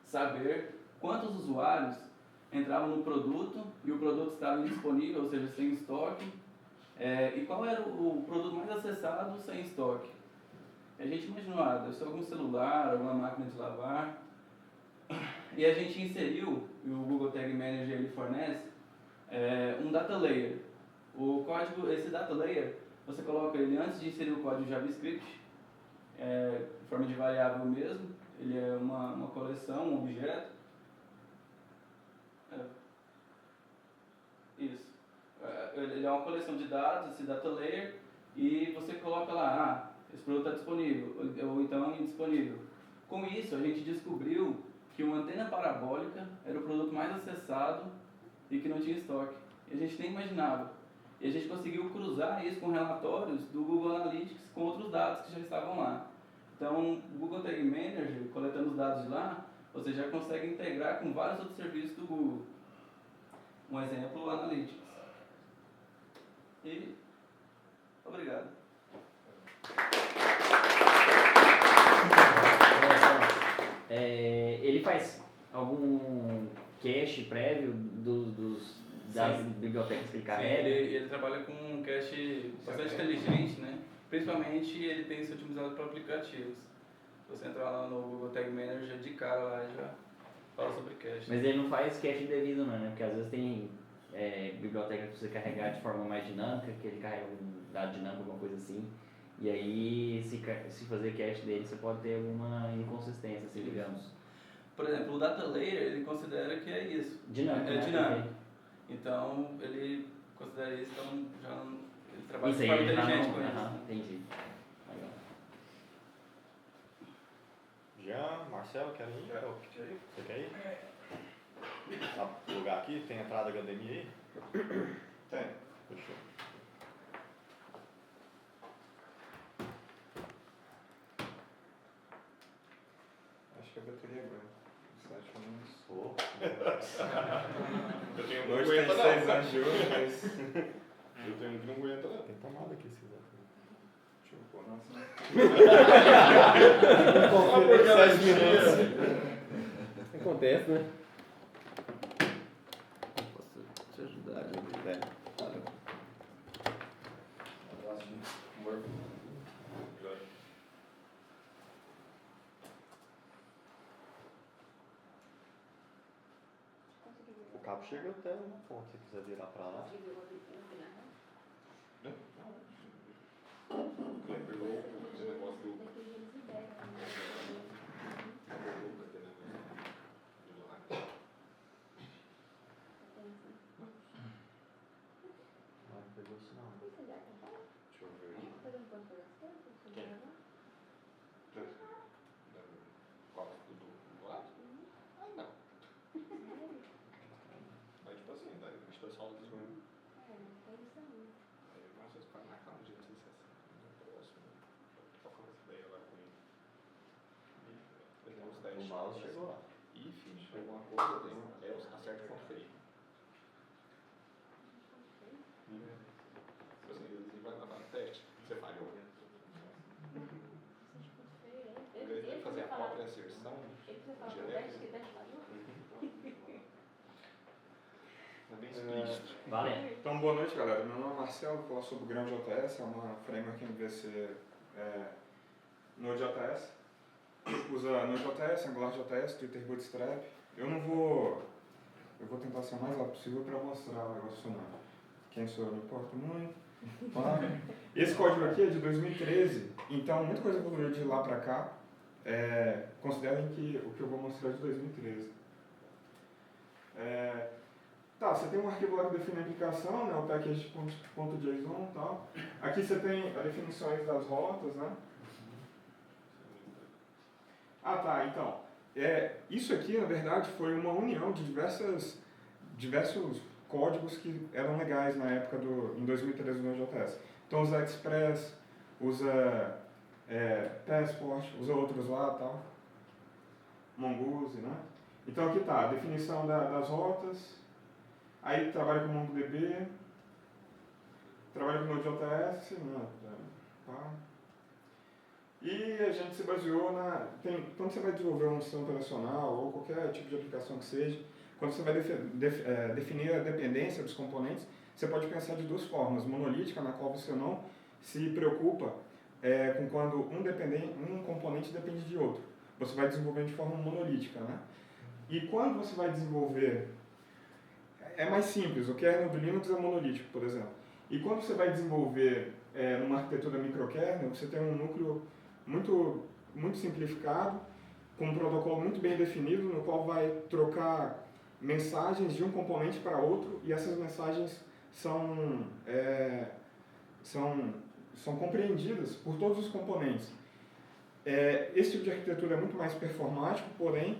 saber quantos usuários entravam no produto e o produto estava indisponível, ou seja, sem estoque, e qual era o produto mais acessado sem estoque. A gente imaginou, deve ser algum celular, alguma máquina de lavar, e a gente inseriu, e o Google Tag Manager ele fornece, um data layer. O código, esse data layer, você coloca ele antes de inserir o código JavaScript, em forma de variável mesmo, ele é uma coleção, um objeto. Isso. Ele é uma coleção de dados, esse data layer, e você coloca lá, esse produto está disponível, ou então indisponível. Com isso, a gente descobriu que uma antena parabólica era o produto mais acessado e que não tinha estoque. E a gente nem imaginava. E a gente conseguiu cruzar isso com relatórios do Google Analytics com outros dados que já estavam lá. Então, o Google Tag Manager, coletando os dados de lá, você já consegue integrar com vários outros serviços do Google. Um exemplo, o Analytics. E obrigado. Ele faz algum cache prévio das bibliotecas que ele carrega? Ele trabalha com um cache bastante inteligente, né? Principalmente ele tem sido utilizado para aplicativos. Se você entrar lá no Google Tag Manager, de cara lá já fala sobre cache. Mas ele não faz cache indevido não, né? Porque às vezes tem biblioteca que você carregar de forma mais dinâmica, que ele carrega um dado dinâmico, alguma coisa assim. E aí, se fazer cache dele, você pode ter alguma inconsistência, assim, digamos. Por exemplo, o Data Layer, ele considera que é isso. Dinâmico, É né? dinâmico. Então, ele considera isso, então ele trabalha Isso de aí, forma ele tá inteligente com no... isso. Entendi. Legal. Jean, Marcelo, querem ir? Você quer ir? Dá pra plugar aqui? Tem entrada HDMI aí? Tem. Fechou. Acho que a bateria aguenta. Pô. Eu tenho um que não Hoje tem aguenta 6 não. anos de uso, mas... Eu tenho um que não aguenta não. Tem tomada aqui, se quiser. Deixa Pô, nossa. Acontece, né? Posso te ajudar ali, velho? Valeu. O cabo chega até uma ponta, se quiser virar pra lá. Não pegou isso não. Deixa eu ver. Qual? Do lado? Ah, não. Mas tipo assim, daí as duas rodas de um. Aí às vezes para na cama de assim, próximo. Tô com essa ideia agora com ele. Uns 10 O mouse chegou lá. E fiz alguma coisa, tem acerta o ponto feio. Tipo assim, ele vai na teste, você falhou. Em vez de fazer a própria inserção direta. É bem explícito. Valendo. Então, boa noite, galera. Meu nome é Marcelo, vou falar sobre o GrãoJS, é uma framework MVC Node.js. Usa Node.js, AngularJS, Twitter Bootstrap. Eu vou tentar ser o mais rápido possível para mostrar o negócio funcionando. Quem sou eu não importa muito. Tá? Esse código aqui é de 2013, então muita coisa evoluiu de lá para cá. Considerem que o que eu vou mostrar é de 2013. Tá, você tem um arquivo lá que define a aplicação, né, o package.json e tal. Aqui você tem as definições das rotas, né? Ah, tá, então. Isso aqui, na verdade, foi uma união de diversos códigos que eram legais na época em 2013 no Node.js. Então usa Express, usa Passport, usa outros lá e tal. Mongoose, né? Então aqui tá, a definição das rotas. Aí trabalha com MongoDB, trabalha com Node.js, né? Tá. E a gente se baseou quando você vai desenvolver um sistema operacional ou qualquer tipo de aplicação que seja, quando você vai definir a dependência dos componentes, você pode pensar de duas formas. Monolítica, na qual você não se preocupa com quando um componente depende de outro. Você vai desenvolver de forma monolítica, né? E quando você vai desenvolver, é mais simples, o kernel do Linux é monolítico, por exemplo. E quando você vai desenvolver numa arquitetura microkernel, você tem um núcleo muito, muito simplificado, com um protocolo muito bem definido, no qual vai trocar mensagens de um componente para outro, e essas mensagens são compreendidas por todos os componentes. Esse tipo de arquitetura é muito mais performático, porém,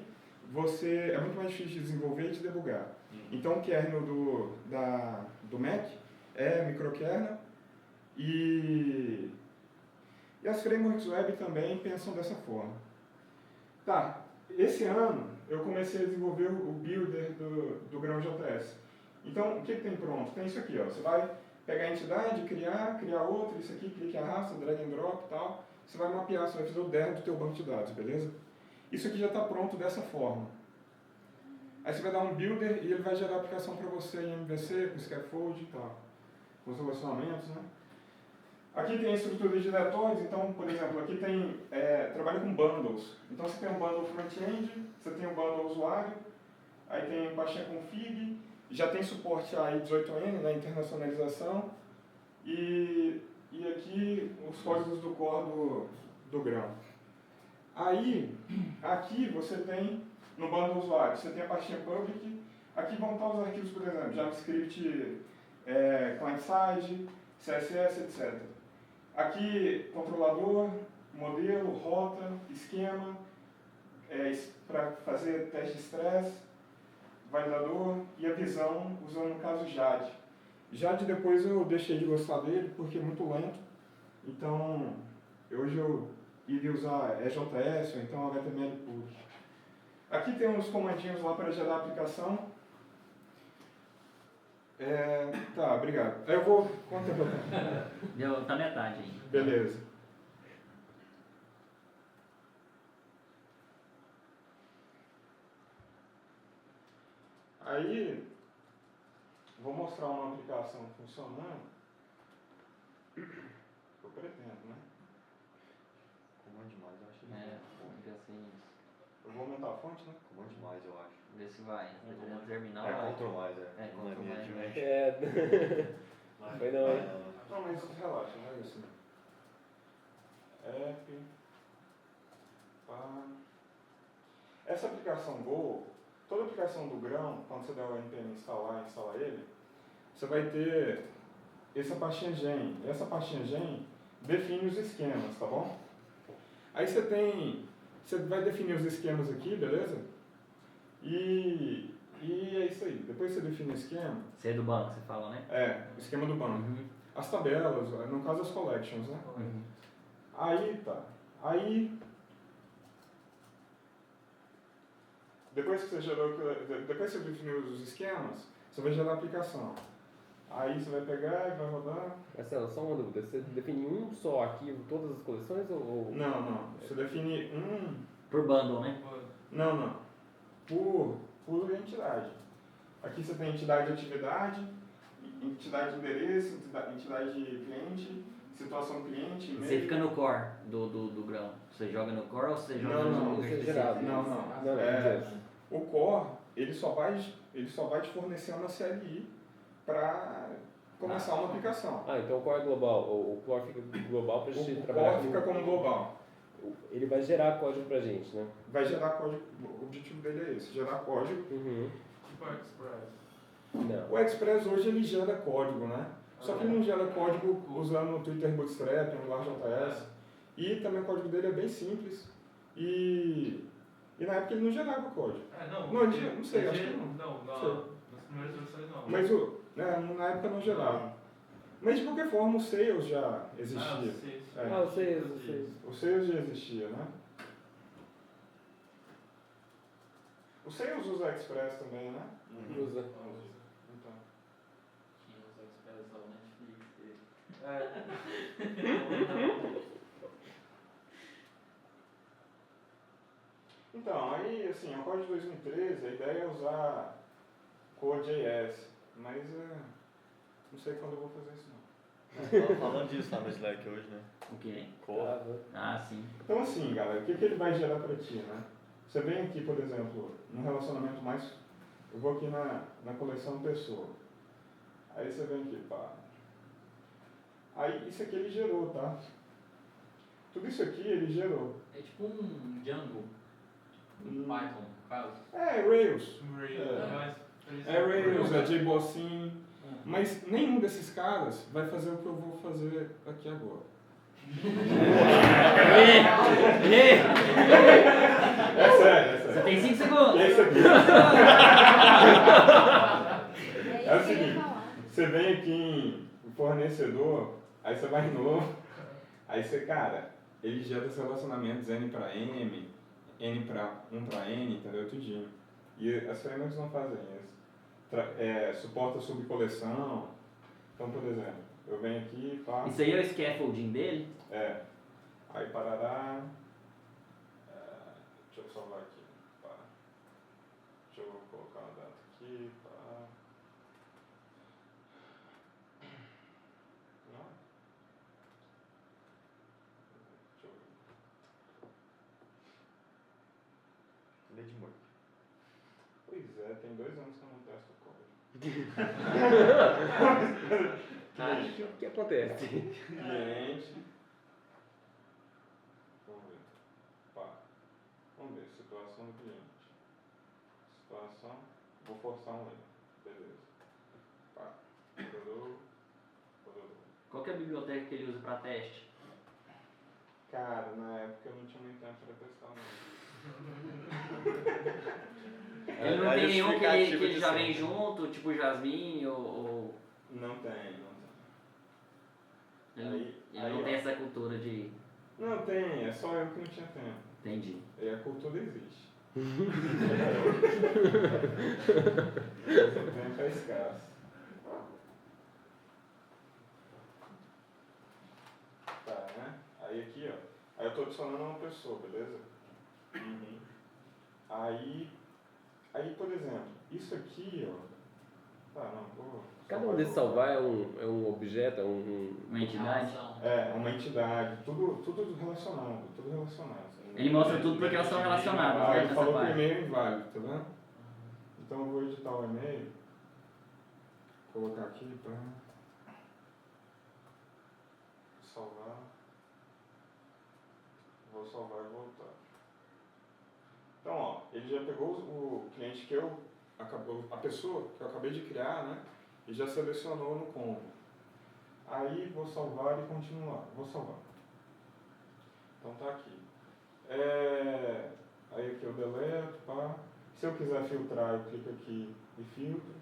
é muito mais difícil de desenvolver e de debugar. Então, o kernel do Mac é microkernel, e as frameworks web também pensam dessa forma. Tá, esse ano eu comecei a desenvolver o builder do GrãoJS. Então, o que tem pronto? Tem isso aqui, ó. Você vai pegar a entidade, criar outra, isso aqui, clique e arrasta, drag and drop e tal. Você vai mapear, você vai fazer o DER do teu banco de dados, beleza? Isso aqui já está pronto dessa forma. Aí você vai dar um builder e ele vai gerar a aplicação para você em MVC, com scaffold e tal. Com os relacionamentos, né? Aqui tem a estrutura de diretórios, então, por exemplo, aqui tem, trabalha com bundles. Então você tem um bundle front-end, você tem um bundle usuário, aí tem pastinha config, já tem suporte a I18N, né, internacionalização, e aqui os códigos do core do grão. Aí, aqui você tem, no bundle usuário, você tem a pastinha public, aqui vão estar os arquivos, por exemplo, JavaScript, client-side, CSS, etc. Aqui, controlador, modelo, rota, esquema, para fazer teste de estresse, validador e a visão, usando no caso Jade. Jade depois eu deixei de gostar dele porque é muito lento, então hoje eu iria usar EJS ou então HTML puro. Aqui tem uns comandinhos lá para gerar a aplicação. Tá, obrigado. Aí eu vou... Quanto tempo eu tenho? Tá metade aí. Beleza. Aí, vou mostrar uma aplicação funcionando. Eu pretendo, né? Comum demais, eu acho que Fica assim, Eu vou aumentar a fonte, né? comum demais, eu acho. vê se vai. Terminal É, vai. Ctrl mais, é. É, Não é Ctrl minha mais, de né? Foi não, hein? Não, mas relaxa, não é isso. App. Pá. Essa aplicação Go, toda aplicação do grão, quando você der o npm instalar ele, você vai ter essa pastinha gen. Essa pastinha gen define os esquemas, tá bom? Aí você vai definir os esquemas aqui, beleza? E é isso aí. Depois você define o esquema. Você é do banco, você fala, né? É, o esquema do banco. Uhum. As tabelas, no caso as collections, né? Uhum. Aí tá. Aí depois que você gerou, depois que você definiu os esquemas, você vai gerar a aplicação. Aí você vai pegar e vai rodar. Marcelo, só uma dúvida. Você define um só arquivo, todas as coleções ou... Não. Você define Por bundle, né? Não. Por entidade. Aqui você tem entidade de atividade, entidade de endereço, entidade de cliente, situação cliente, e-mail. Você fica no core do grão. Você joga no core ou você joga Não, no não, lugar isso é específico? gerado. Não. O core, ele só vai te fornecer uma CLI para começar uma aplicação. Ah, então o core é global. O core fica global pra gente O trabalhar core fica como global. Ele vai gerar código pra gente, né? Vai gerar código, o objetivo dele é esse, gerar código. Uhum. Tipo Express. Não. O Express hoje ele gera código, né? Só que ele não gera código usando o Twitter Bootstrap, AngularJS. E também o código dele é bem simples. E na época ele não gerava código. Não sei, acho que não. Nas primeiras versões não. Mas na época não gerava. Mas de qualquer forma o Sales já existia. Ah, vocês. O Sales já existia, né? O Sales usa Express também, né? Usa. Então. Quem usa Express é o Netflix dele. Então, aí, assim, o código de 2013, a ideia é usar Code.js, mas não sei quando eu vou fazer isso não. Tava falando disso lá no Slack hoje, né? O quê? Core. Ah, sim. Então, assim, galera, o que ele vai gerar para ti, né? Você vem aqui, por exemplo, num relacionamento mais... Eu vou aqui na coleção pessoa. Aí você vem aqui, pá. Aí, isso aqui ele gerou, tá? Tudo isso aqui ele gerou. É tipo um Django. Um Python, no caso. É, Rails. É Rails, é JBossing. Mas nenhum desses caras vai fazer o que eu vou fazer aqui agora. É sério. Você tem 5 segundos. É isso aqui. É o seguinte, você vem aqui em fornecedor, aí você vai em novo, aí você, cara, ele gera os relacionamentos N para M, N para 1 para N, entendeu? Tudinho. E as frameworks não fazem isso. Suporta subcoleção. Então, por exemplo, eu venho aqui e faço... Isso aí é o scaffolding dele? É. Aí parará. Deixa eu salvar aqui. Pá. Deixa eu colocar uma data aqui. Pá. Não. Deixa eu ver. Lei de Moore. Pois é, tem 2 anos que eu não testo o código. O que acontece? Cliente. Vamos ver. Pá. Vamos ver. Situação do cliente. Situação. Vou forçar um erro. Beleza. Pá. Rodou. Qual que é a biblioteca que ele usa para teste? Cara, na época eu não tinha muito tempo para testar não. Ele não tem nenhum que ele já vem junto, tipo Jasmine ou... Não tem. Ele não tem essa cultura de... Não tem, é só eu que não tinha tempo. Entendi. E a cultura existe. O tempo é escasso. Tá, né? Aí aqui, ó. Aí eu tô adicionando uma pessoa, beleza? Aí Aí, por exemplo, isso aqui, ó. Tá, não, vou. Cada um desses salvar é um objeto, é Uma entidade. É, uma entidade, tudo relacionado, tudo relacionado. Ele mostra tudo porque elas são relacionadas, Ah, né, ele nessa falou que o parte. e-mail é inválido, tá vendo? Então eu vou editar o e-mail, colocar aqui para salvar. Vou salvar e voltar. Então, ó, ele já pegou o cliente que a pessoa que eu acabei de criar, né? E já selecionou no combo. Aí vou salvar e continuar. Vou salvar. Então tá aqui. Aí aqui eu deleto, pá. Se eu quiser filtrar, eu clico aqui e filtro.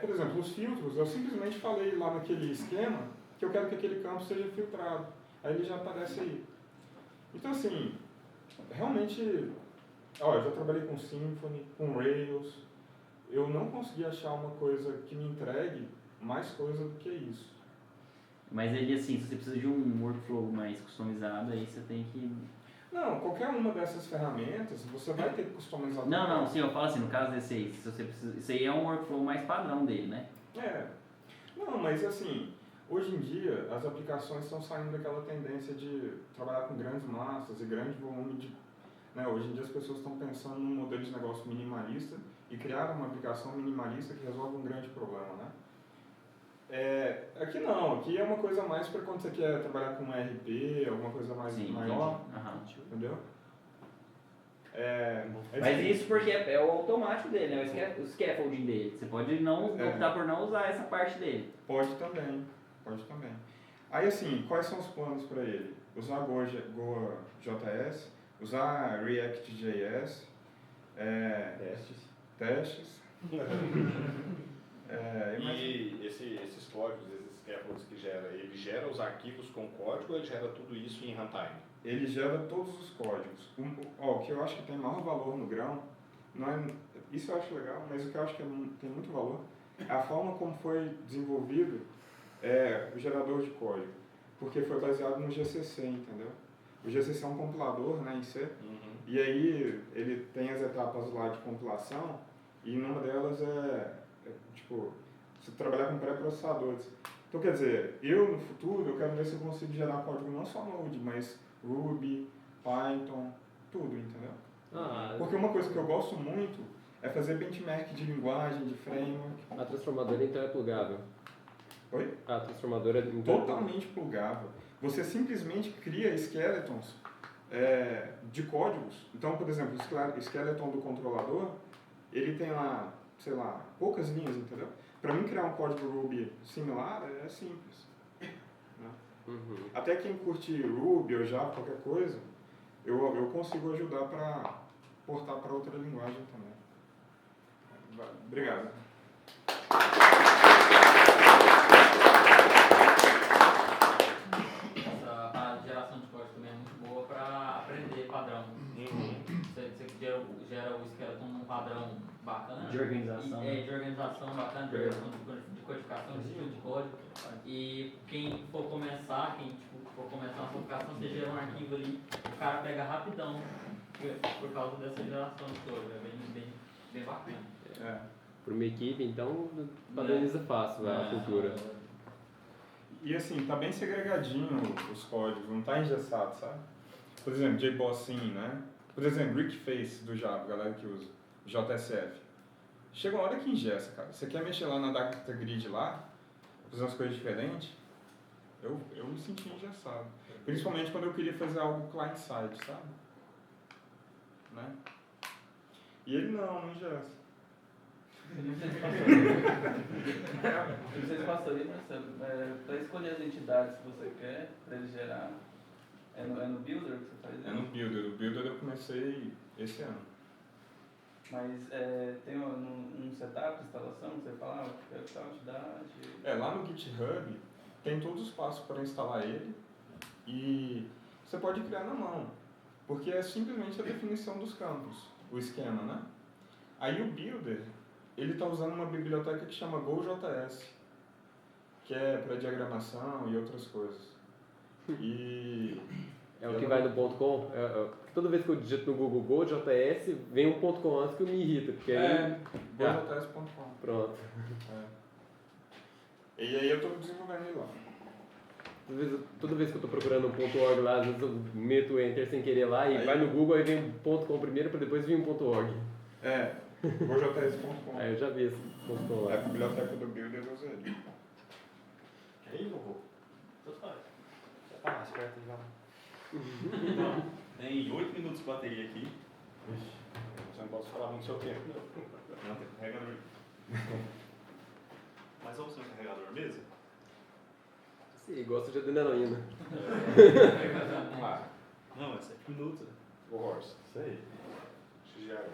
Por exemplo, os filtros, eu simplesmente falei lá naquele esquema que eu quero que aquele campo seja filtrado. Aí ele já aparece aí. Então assim, realmente, ó, eu já trabalhei com Symfony, com Rails. Eu não consegui achar uma coisa que me entregue mais coisa do que isso. Mas ele, assim, se você precisa de um workflow mais customizado, aí você tem que... Não, qualquer uma dessas ferramentas, você vai ter que customizar. Não, sim, eu falo assim, no caso desse aí, se você precisa... Isso aí é um workflow mais padrão dele, né? Não, mas assim, hoje em dia, as aplicações estão saindo daquela tendência de trabalhar com grandes massas e grande volume de... Né, hoje em dia as pessoas estão pensando num modelo de negócio minimalista e criaram uma aplicação minimalista que resolve um grande problema, né? Aqui não, aqui é uma coisa mais para quando você quer trabalhar com um ERP, alguma coisa mais maior, entendeu? Mas isso porque é o automático dele, né? O scaffolding dele. Você pode não optar por não usar essa parte dele. Pode também. Aí assim, quais são os planos para ele? Usar GoJS, usar React.js, testes. E esses códigos, esses scaffolds que ele gera os arquivos com código ou ele gera tudo isso em runtime? Ele gera todos os códigos. O que eu acho que tem maior valor no grão, isso eu acho legal, mas o que eu acho que tem muito valor é a forma como foi desenvolvido o gerador de código. Porque foi baseado no GCC, entendeu? O GCC é um compilador, né, em C, e aí ele tem as etapas lá de compilação, e numa delas tipo, você trabalhar com pré-processadores. Então, quer dizer, no futuro, eu quero ver se eu consigo gerar código não só Node, mas Ruby, Python, tudo, entendeu? Porque uma coisa que eu gosto muito é fazer benchmark de linguagem, de framework. A transformadora, então, é plugável? Oi? A transformadora é então, totalmente plugável. Você simplesmente cria skeletons de códigos. Então, por exemplo, o skeleton do controlador, ele tem lá, sei lá, poucas linhas, entendeu? Para mim criar um código Ruby similar é simples. Né? Até quem curte Ruby ou Java, qualquer coisa, eu consigo ajudar para portar para outra linguagem também. Obrigado. A geração de código também é muito boa para aprender padrão. Você gera o skeleton num padrão bacana. De organização. De organização bacana, de organização de codificação, de estilo de código. E quem for começar uma aplicação, você gera um arquivo ali, o cara pega rapidão por causa dessa geração de código. É bem bacana. Para uma equipe, então, padroniza fácil a cultura. E assim, tá bem segregadinho os códigos, não tá engessado, sabe? Por exemplo, JBossIn, né? Por exemplo, Brickface do Java, galera que usa, JSF. Chega uma hora que engessa, cara. Você quer mexer lá na data grid lá, fazer umas coisas diferentes, eu me senti engessado. Principalmente quando eu queria fazer algo client-side, sabe? Né? E ele não engessa. Vocês passam aí, Marcelo, para escolher as entidades que você quer, para ele gerar, é no Builder que você faz isso? É no Builder. O Builder eu comecei esse ano. Mas tem um setup de instalação que você fala, eu quero tal entidade? Lá no GitHub tem todos os passos para instalar ele e você pode criar na mão, porque é simplesmente a definição dos campos, o esquema, né? Aí o Builder, ele está usando uma biblioteca que chama GoJS, que é para diagramação e outras coisas. E É o que vai no .com? Toda vez que eu digito no Google GoJS, vem um .com antes que me irrita, porque aí... gojs.com. Pronto. E aí eu estou desenvolvendo ele lá. Toda vez que eu estou procurando um .org lá, às vezes eu meto o Enter sem querer lá e Aí- vai no Google, aí vem um .com primeiro para depois vir um .org. gojs.com. Aí eu já vi esse .com É lá. a biblioteca do Builder, eu uso ele. Aí, vovô. Tudo faz. Já tá mais perto já. Então, tem 8 minutos de bateria aqui. Ixi. Você não pode falar muito seu tempo. Não, tem carregador. Mas vamos ter um carregador mesmo? Sim, gosto de adrenalina. Vamos lá. Não, é 7 minutos. O Horse. Isso aí. Já.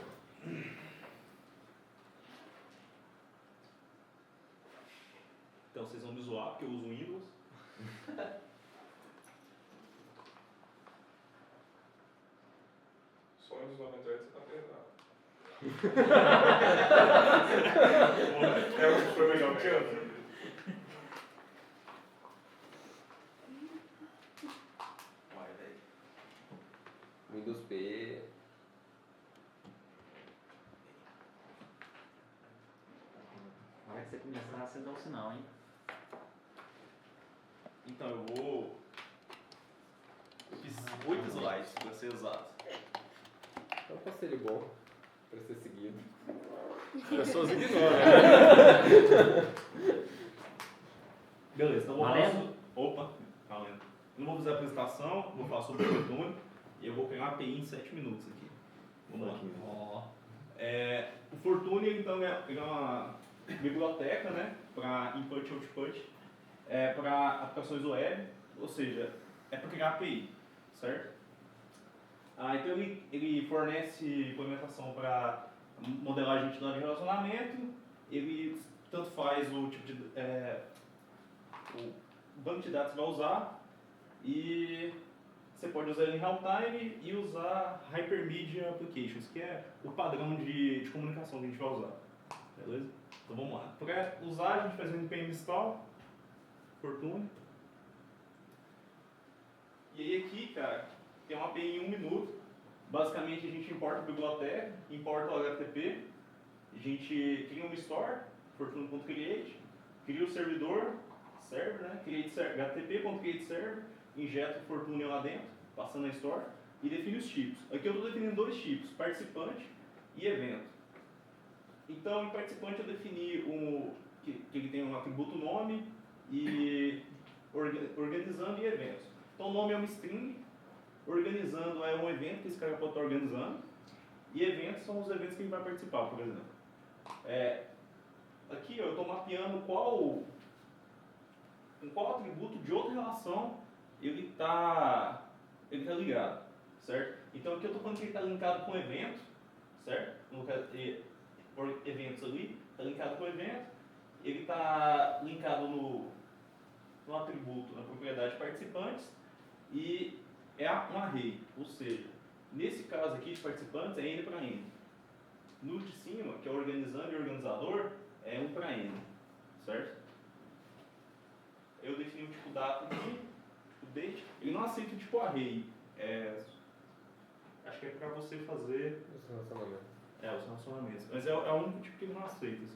Então vocês vão me zoar porque eu uso Windows. Só Windows 98 você tá pesado. É o que foi melhor que eu. Vai, velho. Windows P. Na hora que você começar, você dá um sinal, hein? Então eu vou. Eu fiz 8 slides pra ser exato. É um conselho bom para ser seguido. As pessoas ignoram. Beleza, então eu vou Valendo? Opa, valendo. Eu não vou fazer a apresentação, vou falar sobre o Fortune e eu vou pegar uma API em 7 minutos aqui. Vamos lá. Ó. O Fortune, então, é uma biblioteca, né, para input e output, para aplicações web, ou seja, é para criar API, certo? Então ele fornece implementação para modelagem de entidade de relacionamento, ele tanto faz o tipo de o banco de dados que vai usar e você pode usar ele em real time e usar Hypermedia Applications, que é o padrão de comunicação que a gente vai usar. Beleza? Então vamos lá. Para usar, a gente faz um npm install, Fortune. E aí aqui, cara, tem uma API em 1 minuto. Basicamente a gente importa a biblioteca, importa o HTTP, a gente cria uma store, fortune.create, cria o servidor, server, né? HTTP.create server, injeta o Fortune lá dentro, passando na store, e define os tipos. Aqui eu estou definindo 2 tipos, participante e evento. Então, em participante eu defini que ele tem um atributo nome e organizando e eventos. Então, o nome é uma string, organizando é um evento que esse cara pode estar organizando, e eventos são os eventos que ele vai participar, por exemplo. Aqui eu estou mapeando com qual atributo de outra relação ele está ligado, certo? Então aqui eu estou falando que ele está linkado com evento, certo? No caso, eventos ali, está linkado com evento, ele está linkado no atributo, na propriedade participantes, e é um array, ou seja, nesse caso aqui de participantes é N para N. No de cima, que é organizando e organizador, é 1 para N, certo? Eu defini o tipo data aqui, o date, ele não aceita o tipo array, acho que é para você fazer os relacionamentos, mas é o único tipo que ele não aceita.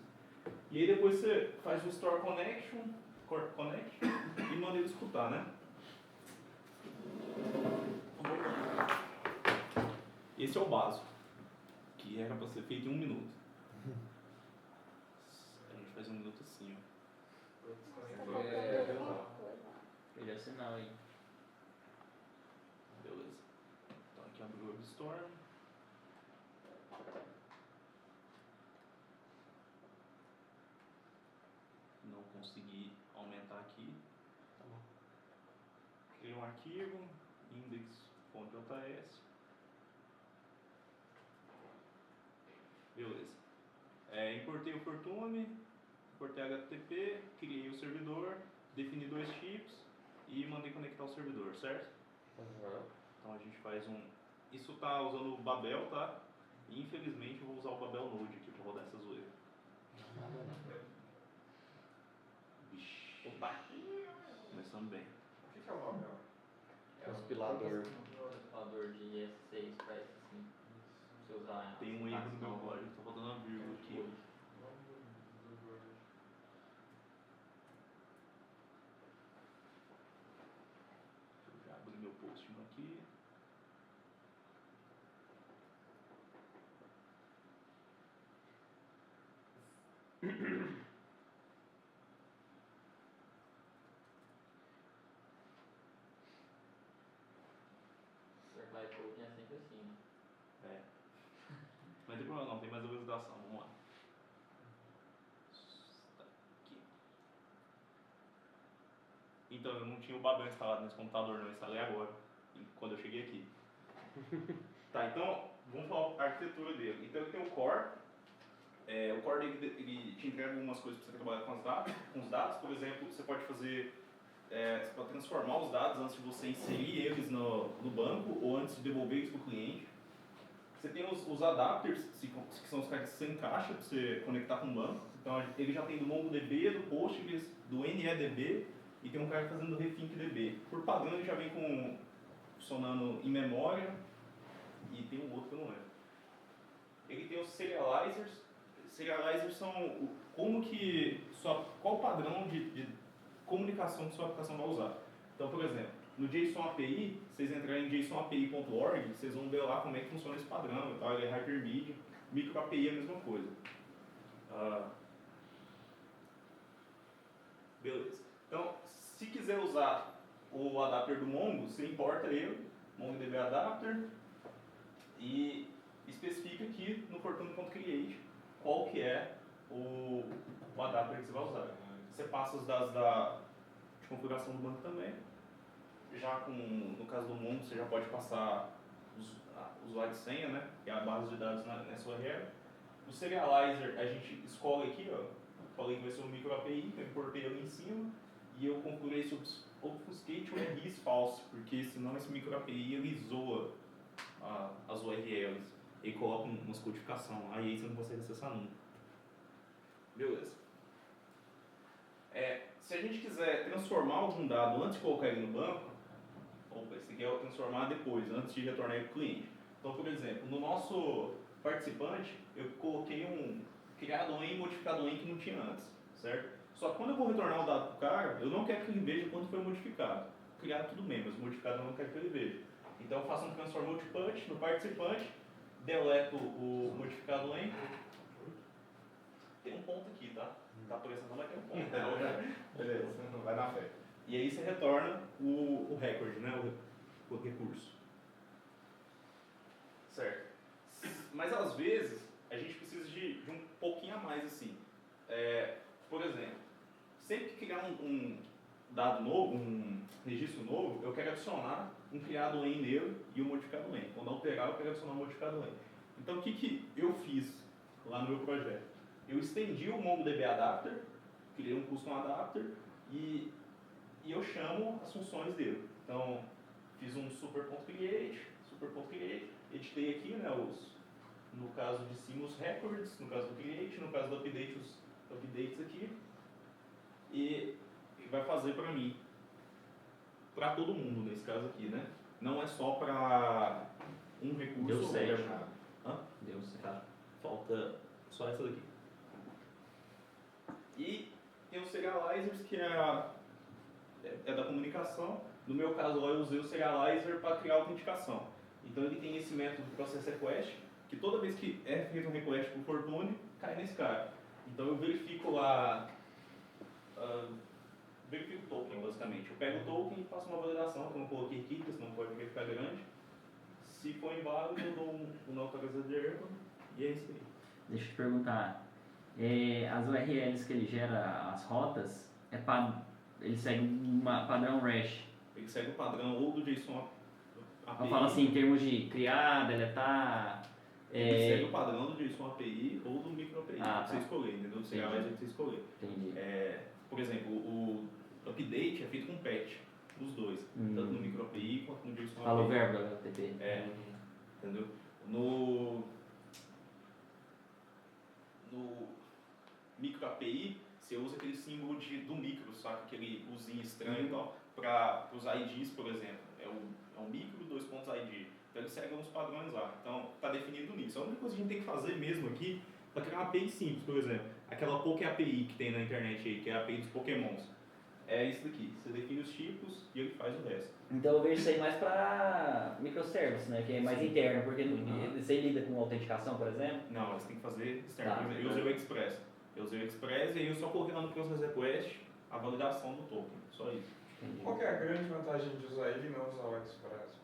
E aí depois você faz o store connection e manda ele escutar, né? Esse é o básico, que era para ser feito em 1 minuto. A gente faz 1 minuto assim, ó. Melhor sinal aí. Beleza. Então aqui abre o WebStorm. Não consegui aumentar aqui. Tá bom. Criei um arquivo, index.js. Beleza. Importei o Fortune, importei HTTP, criei o servidor, defini 2 chips e mandei conectar o servidor, certo? Então a gente faz isso tá usando o Babel, tá? E infelizmente eu vou usar o Babel Node aqui para rodar essa zoeira. Vixe. Opa! Começando bem. O que é o Babel? Compilador. Compilador de IS6 para isso, assim. Você usar Tem um erro no meu código, tá faltando uma vírgula aqui. Deixa eu já abrir meu post aqui. Supply code é sempre assim, né? É. Mas não tem problema não, tem mais organização, vamos lá. Tá aqui. Então, eu não tinha o Babel instalado nesse computador, não, eu instalei agora, quando eu cheguei aqui. Tá, então, vamos falar a arquitetura dele. Então, ele tem o core. O core ele te entrega algumas coisas para você trabalhar com os dados. Por exemplo, você pode fazer, você pode transformar os dados antes de você inserir eles no banco ou antes de devolver eles para o cliente. Você tem os adapters, que são os caras que você encaixa para você conectar com o banco. Então, ele já tem do MongoDB, do Postgres, do NEDB e tem um cara fazendo do RefinkDB. Por padrão, ele já vem funcionando em memória e tem um outro que eu não lembro. Ele tem os serializers. Serializers são qual o padrão de comunicação que sua aplicação vai usar. Então, por exemplo, no JSON API, vocês entrarem em JSONAPI.org, vocês vão ver lá como é que funciona esse padrão e tal, ele é hypermedia. Micro API é a mesma coisa. Beleza. Então, se quiser usar o adapter do Mongo, você importa ele, MongoDB adapter, e especifica aqui no fortune.create qual que é o adapter que você vai usar. Você passa os dados de configuração do banco também. Já no caso do Mongo, você já pode passar usuário e senha, né? Que é a base de dados nessa URL. O serializer, a gente escolhe aqui, ó. Falei que vai ser um micro API, eu importei ele em cima. E eu configurei esse obfuscate URLs false, porque senão esse micro API ele zoa as URLs e coloca umas codificações lá e aí você não consegue acessar nunca. Beleza. Se a gente quiser transformar algum dado antes de colocar ele no banco, esse aqui é o transformar depois, antes de retornar ele para o cliente. Então, por exemplo, no nosso participante, eu coloquei um criado em, modificado em que não tinha antes, certo? Só que quando eu vou retornar o dado para o cara, eu não quero que ele veja quanto foi modificado. Criado tudo bem, mas modificado eu não quero que ele veja. Então eu faço um transform multipunch no participante, deleto o modificado em. Tem um ponto aqui, tá? Tá aparecendo, mas tem um ponto. Beleza, vai na fé. E aí você retorna o record, né? O recurso. Certo. Mas às vezes a gente precisa de um pouquinho a mais assim. Por exemplo, sempre que criar um dado novo, um registro novo, eu quero adicionar um criado em nele e um modificado em. Quando alterar, eu quero adicionar um modificado em. Então o que eu fiz lá no meu projeto? Eu estendi o MongoDB Adapter, criei um custom adapter e eu chamo as funções dele. Então, fiz um super.create, editei aqui, né, no caso de cima os records, no caso do create, no caso do update, os updates aqui, e vai fazer para mim, para todo mundo nesse caso aqui, né? Não é só para um recurso. Deu certo. Hã? Deu certo. Tá. Falta só essa daqui. E tem os serializers, que é da comunicação. No meu caso lá eu usei o serializer para criar autenticação. Então ele tem esse método de process request, que toda vez que é feito um request por Fortune, cai nesse cara. Então eu verifico lá, verifico o token basicamente. Eu pego o token e faço uma validação, que eu não coloquei aqui, porque senão pode ficar grande. Se for inválido, eu dou um autorização de erro e é isso aí. Deixa eu te perguntar, as URLs que ele gera, as rotas, ele segue um padrão REST? Ele segue o padrão ou do JSON API. Eu falo assim, em termos de criar, deletar... Ele segue o padrão do JSON API ou do micro API, tá. que você escolher, entendeu? Você que você escolher. Entendi. Por exemplo, o update é feito com patch, os dois, tanto no micro API quanto no JSON API. Fala o verbo da HTTP. Entendeu? No micro API, você usa aquele símbolo do micro, sabe? Aquele usinho estranho e tal. para os IDs, por exemplo. É um micro, 2 pontos ID. Então ele segue uns padrões lá. Então está definido nisso. A única coisa que a gente tem que fazer mesmo aqui é criar uma API simples, por exemplo. Aquela Poké API que tem na internet aí, que é a API dos Pokémons. É isso daqui. Você define os tipos e ele faz o resto. Então eu vejo isso aí mais para microservice, né? Que é mais interno, porque você lida com autenticação, por exemplo. Não, você tem que fazer externo. Tá. Por exemplo, eu usei o Express. Eu usei o Express e aí eu só coloquei lá no Process Request a validação do token. Só isso. Qual que é a grande vantagem de usar ele e não usar o Express?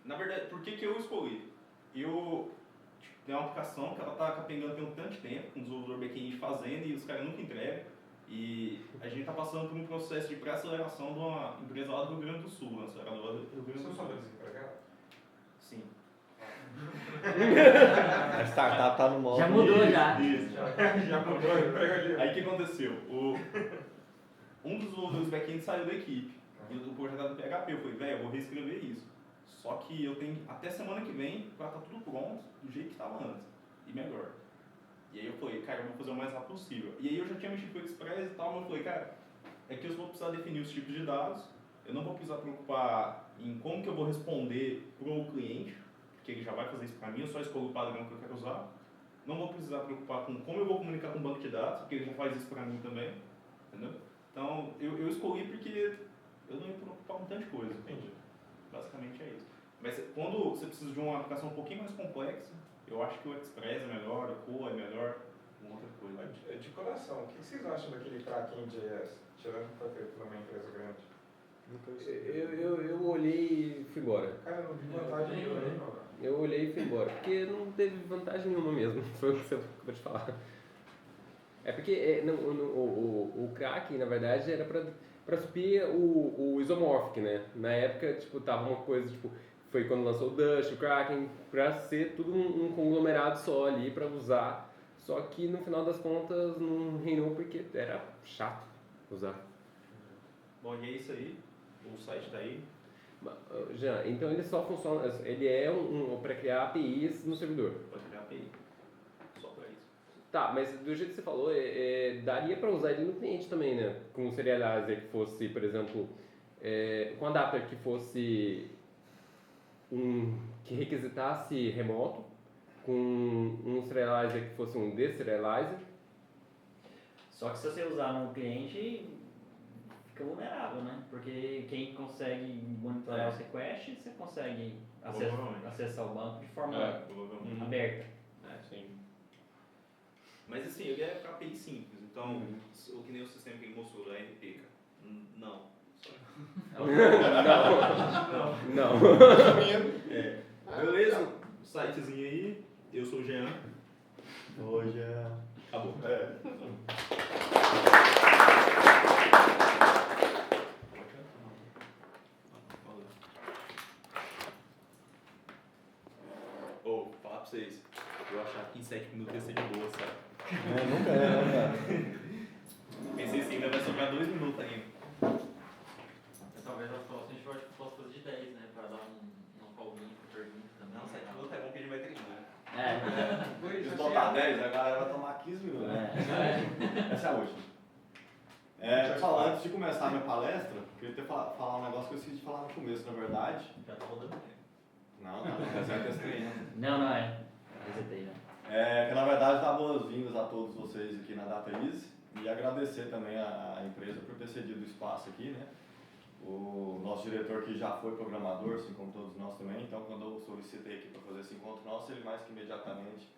Na verdade, por que eu escolhi? Tem uma aplicação que ela está capengando tem um tanto de tempo, com o desenvolvedor back-end fazendo e os caras nunca entregam. E a gente está passando por um processo de pré-aceleração de uma empresa lá do Rio Grande do Sul, uma aceleradora do Rio Grande do Sul. Você não desempregado? Sim. A startup tá no modo. Já mudou já. Isso. Já mudou o emprego ali. Aí o que aconteceu? Um dos desenvolvedores back-end saiu da equipe. E o projeto era do PHP. Eu falei, velho, eu vou reescrever isso. Só que eu tenho até semana que vem para estar tudo pronto do jeito que estava antes. E melhor. E aí eu falei, cara, eu vou fazer o mais rápido possível. E aí eu já tinha mexido com o Express e tal, mas eu falei, cara, é que eu vou precisar definir os tipos de dados. Eu não vou precisar preocupar em como que eu vou responder pro cliente, porque ele já vai fazer isso para mim, eu só escolho o padrão que eu quero usar. Não vou precisar preocupar com como eu vou comunicar com o banco de dados, porque ele já faz isso para mim também. Entendeu? Então, eu escolhi porque eu não ia preocupar com tanta coisa. Entendi. Basicamente é isso. Mas quando você precisa de uma aplicação um pouquinho mais complexa, eu acho que o Express é melhor, o Coa é melhor, uma outra coisa. De coração, o que vocês acham daquele Kraken.js, tirando que foi feito por uma empresa grande? Eu olhei e fui embora. Cara, eu não vi vantagem nenhuma. Eu olhei e fui embora. Porque não teve vantagem nenhuma mesmo. Foi o que você acabou de falar. É porque o Kraken, na verdade, era pra suprir o Isomorphic, né? Na época, tipo, tava uma coisa, tipo, foi quando lançou o Dust, o Kraken, pra ser tudo um conglomerado só ali pra usar. Só que no final das contas não reinou porque era chato usar. Bom, e é isso aí. O site tá aí. Jean, então ele só funciona, ele é para criar APIs no servidor. Pode criar API. Só pra isso. Tá, mas do jeito que você falou, daria para usar ele no cliente também, né? Com um serializer que fosse, por exemplo, com um adapter que fosse que requisitasse remoto, com um serializer que fosse um deserializer. Só que se você usar no cliente, fica vulnerável, né? Porque quem consegue monitorar os requests, você consegue acessar o banco de forma aberta. Sim. Mas assim, ele é para API simples, então, o que nem o sistema que ele mostrou da RP, não. Não. Beleza? Sitezinho aí, eu sou o Jean. Hoje é. Acabou. Falar pra vocês, eu achava que em 7 minutos ia ser de boa, sabe? Nunca é, né, Pensei assim, ainda vai sobrar 2 minutos ainda. Talvez as próximas a gente possa fazer de 10, né? Para dar uma folguinha para pergunta também. Não, 7 minutos é bom que a gente vai terminar. Se botar 10, a galera vai tomar 15 minutos. Essa é a última. Antes de começar a minha palestra, eu queria falar um negócio que eu esqueci de falar no começo, na verdade. Já tá rodando. Não, essa é a questão aí, Não, resetei, né? Que na verdade dá boas-vindas a todos vocês aqui na DataEasy e agradecer também a empresa por ter cedido o espaço aqui, né? O nosso diretor que já foi programador, assim como todos nós também, então quando eu solicitei aqui para fazer esse encontro nosso, ele mais que imediatamente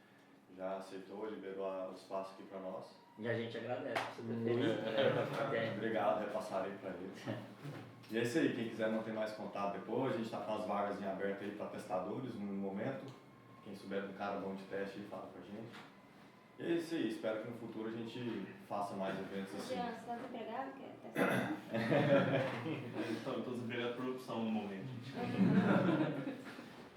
já aceitou, liberou o espaço aqui para nós. E a gente agradece por você ter feito. Obrigado, repassarei para ele. E é isso aí, quem quiser manter mais contato depois, a gente está com as vagas em aberto aí para testadores no momento. Quem souber de um cara bom de teste, ele fala com a gente. E é isso aí, espero que no futuro a gente faça mais eventos assim. Você está desempregado? Quer testar? Então, eu estou desempregado por opção no momento.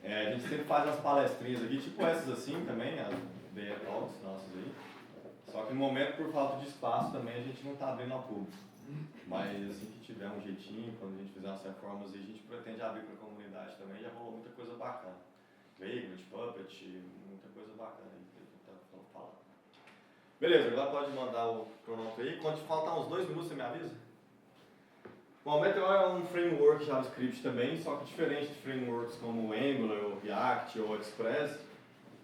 A gente sempre faz as palestrinhas aqui, tipo essas assim também, as Day Talks nossas aí. Só que no momento, por falta de espaço também, a gente não está abrindo ao público. Mas assim que tiver um jeitinho, quando a gente fizer umas reformas, a gente pretende abrir para a comunidade também. Já rolou muita coisa bacana. Vagrant, Puppet, muita coisa bacana aí que a gente está falando. Beleza, agora pode mandar o cronômetro aí. Quando faltar uns 2 minutos, você me avisa? Bom, o Meteor é um framework JavaScript também, só que diferente de frameworks como o Angular, ou React ou Express,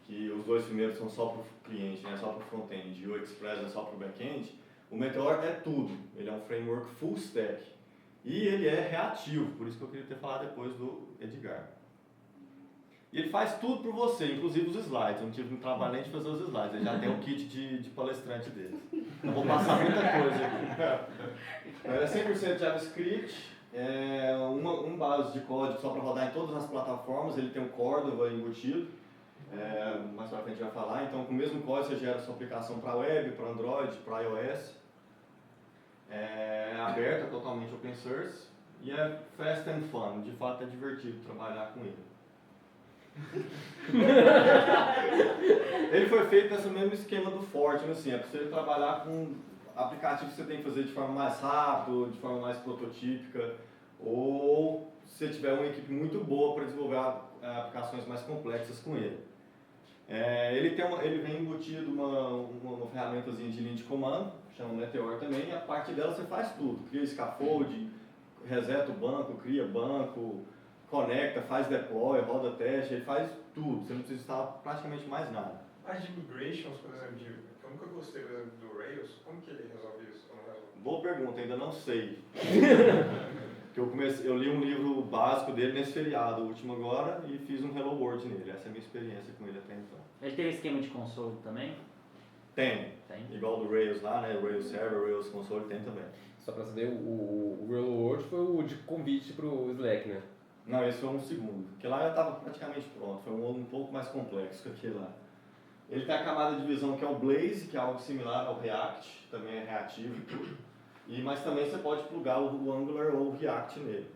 que os dois primeiros são só para o cliente, né, só para o front-end, e o Express é só para o back-end. O Meteor é tudo, ele é um framework full stack. E ele é reativo, por isso que eu queria ter falado depois do Edgar. E ele faz tudo por você, inclusive os slides. Eu não tive trabalho nem de fazer os slides, ele já tem o kit de palestrante dele. Não vou passar muita coisa aqui. Ele é 100% JavaScript, é um base de código só para rodar em todas as plataformas, ele tem um Cordova embutido. Mais pra frente a gente vai falar. Então, com o mesmo código você gera sua aplicação para web, para Android, para iOS. É aberta, totalmente open source. E é fast and fun. De fato, é divertido trabalhar com ele. Ele foi feito nesse mesmo esquema do Fortran, assim. É para você trabalhar com aplicativos que você tem que fazer de forma mais rápida, de forma mais prototípica. Ou se você tiver uma equipe muito boa para desenvolver aplicações mais complexas com ele. Ele vem embutido uma ferramentazinha de linha de comando, chama Meteor também, e a partir dela você faz tudo. Cria scaffold, reseta o banco, cria banco, conecta, faz deploy, roda teste, ele faz tudo. Você não precisa instalar praticamente mais nada. As de migrations, por exemplo, eu nunca gostei, por exemplo, do Rails, como que ele resolve isso? Ou não resolve? Boa pergunta, ainda não sei. Eu li um livro básico dele nesse feriado, o último agora, e fiz um Hello World nele. Essa é a minha experiência com ele até então. Ele tem um esquema de console também? Tem. Igual do Rails lá, né? Rails Server, Rails Console tem também. Só pra saber, o Hello World foi o de convite pro Slack, né? Não, esse foi um segundo. Porque lá já estava praticamente pronto. Foi um pouco mais complexo que aquele lá. Ele tem a camada de visão que é o Blaze, que é algo similar ao React, também é reativo e tudo. Mas também você pode plugar o Angular ou o React nele.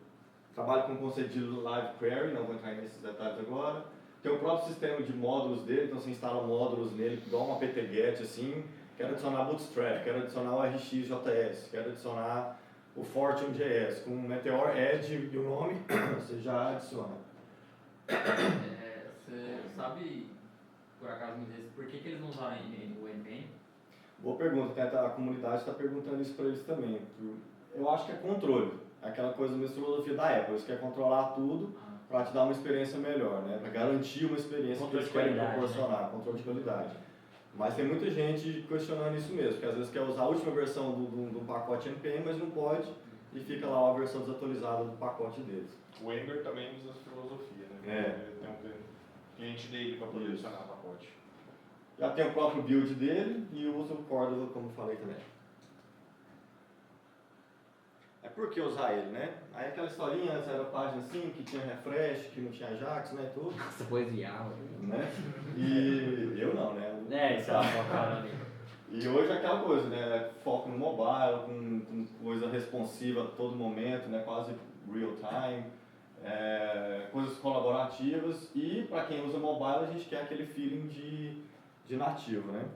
Trabalha com o conceito de Live Query, não vou entrar nesses detalhes agora. Tem o próprio sistema de módulos dele, então você instala módulos nele, igual uma apt-get assim. Quero adicionar Bootstrap, quero adicionar o RxJS, quero adicionar o Fortune.js. Com o Meteor Edge e o nome, você já adiciona. Você sabe, por acaso, me dizer, por que eles não usaram o NPM? Boa pergunta, a comunidade está perguntando isso para eles também. Eu acho que é controle, aquela coisa da filosofia da Apple, eles querem controlar tudo para te dar uma experiência melhor, né? Para garantir uma experiência que eles querem proporcionar, né? Controle de qualidade. Mas tem muita gente questionando isso mesmo, que às vezes quer usar a última versão do pacote NPM, mas não pode, e fica lá uma versão desatualizada do pacote deles. O Angular também usa essa filosofia, né? Ele tem um cliente dele para poder adicionar o pacote. Já tem o próprio build dele e usa o Cordova, como falei também. Por que usar ele, né? Aí aquela historinha, antes era a página assim, que tinha refresh, que não tinha Ajax, né, tudo. Nossa, poesia, né? E eu não, né? Isso é uma focada ali. E hoje é aquela coisa, né? Foco no mobile, com coisa responsiva a todo momento, né? Quase real time, coisas colaborativas. E para quem usa mobile, a gente quer aquele feeling de nativo, né?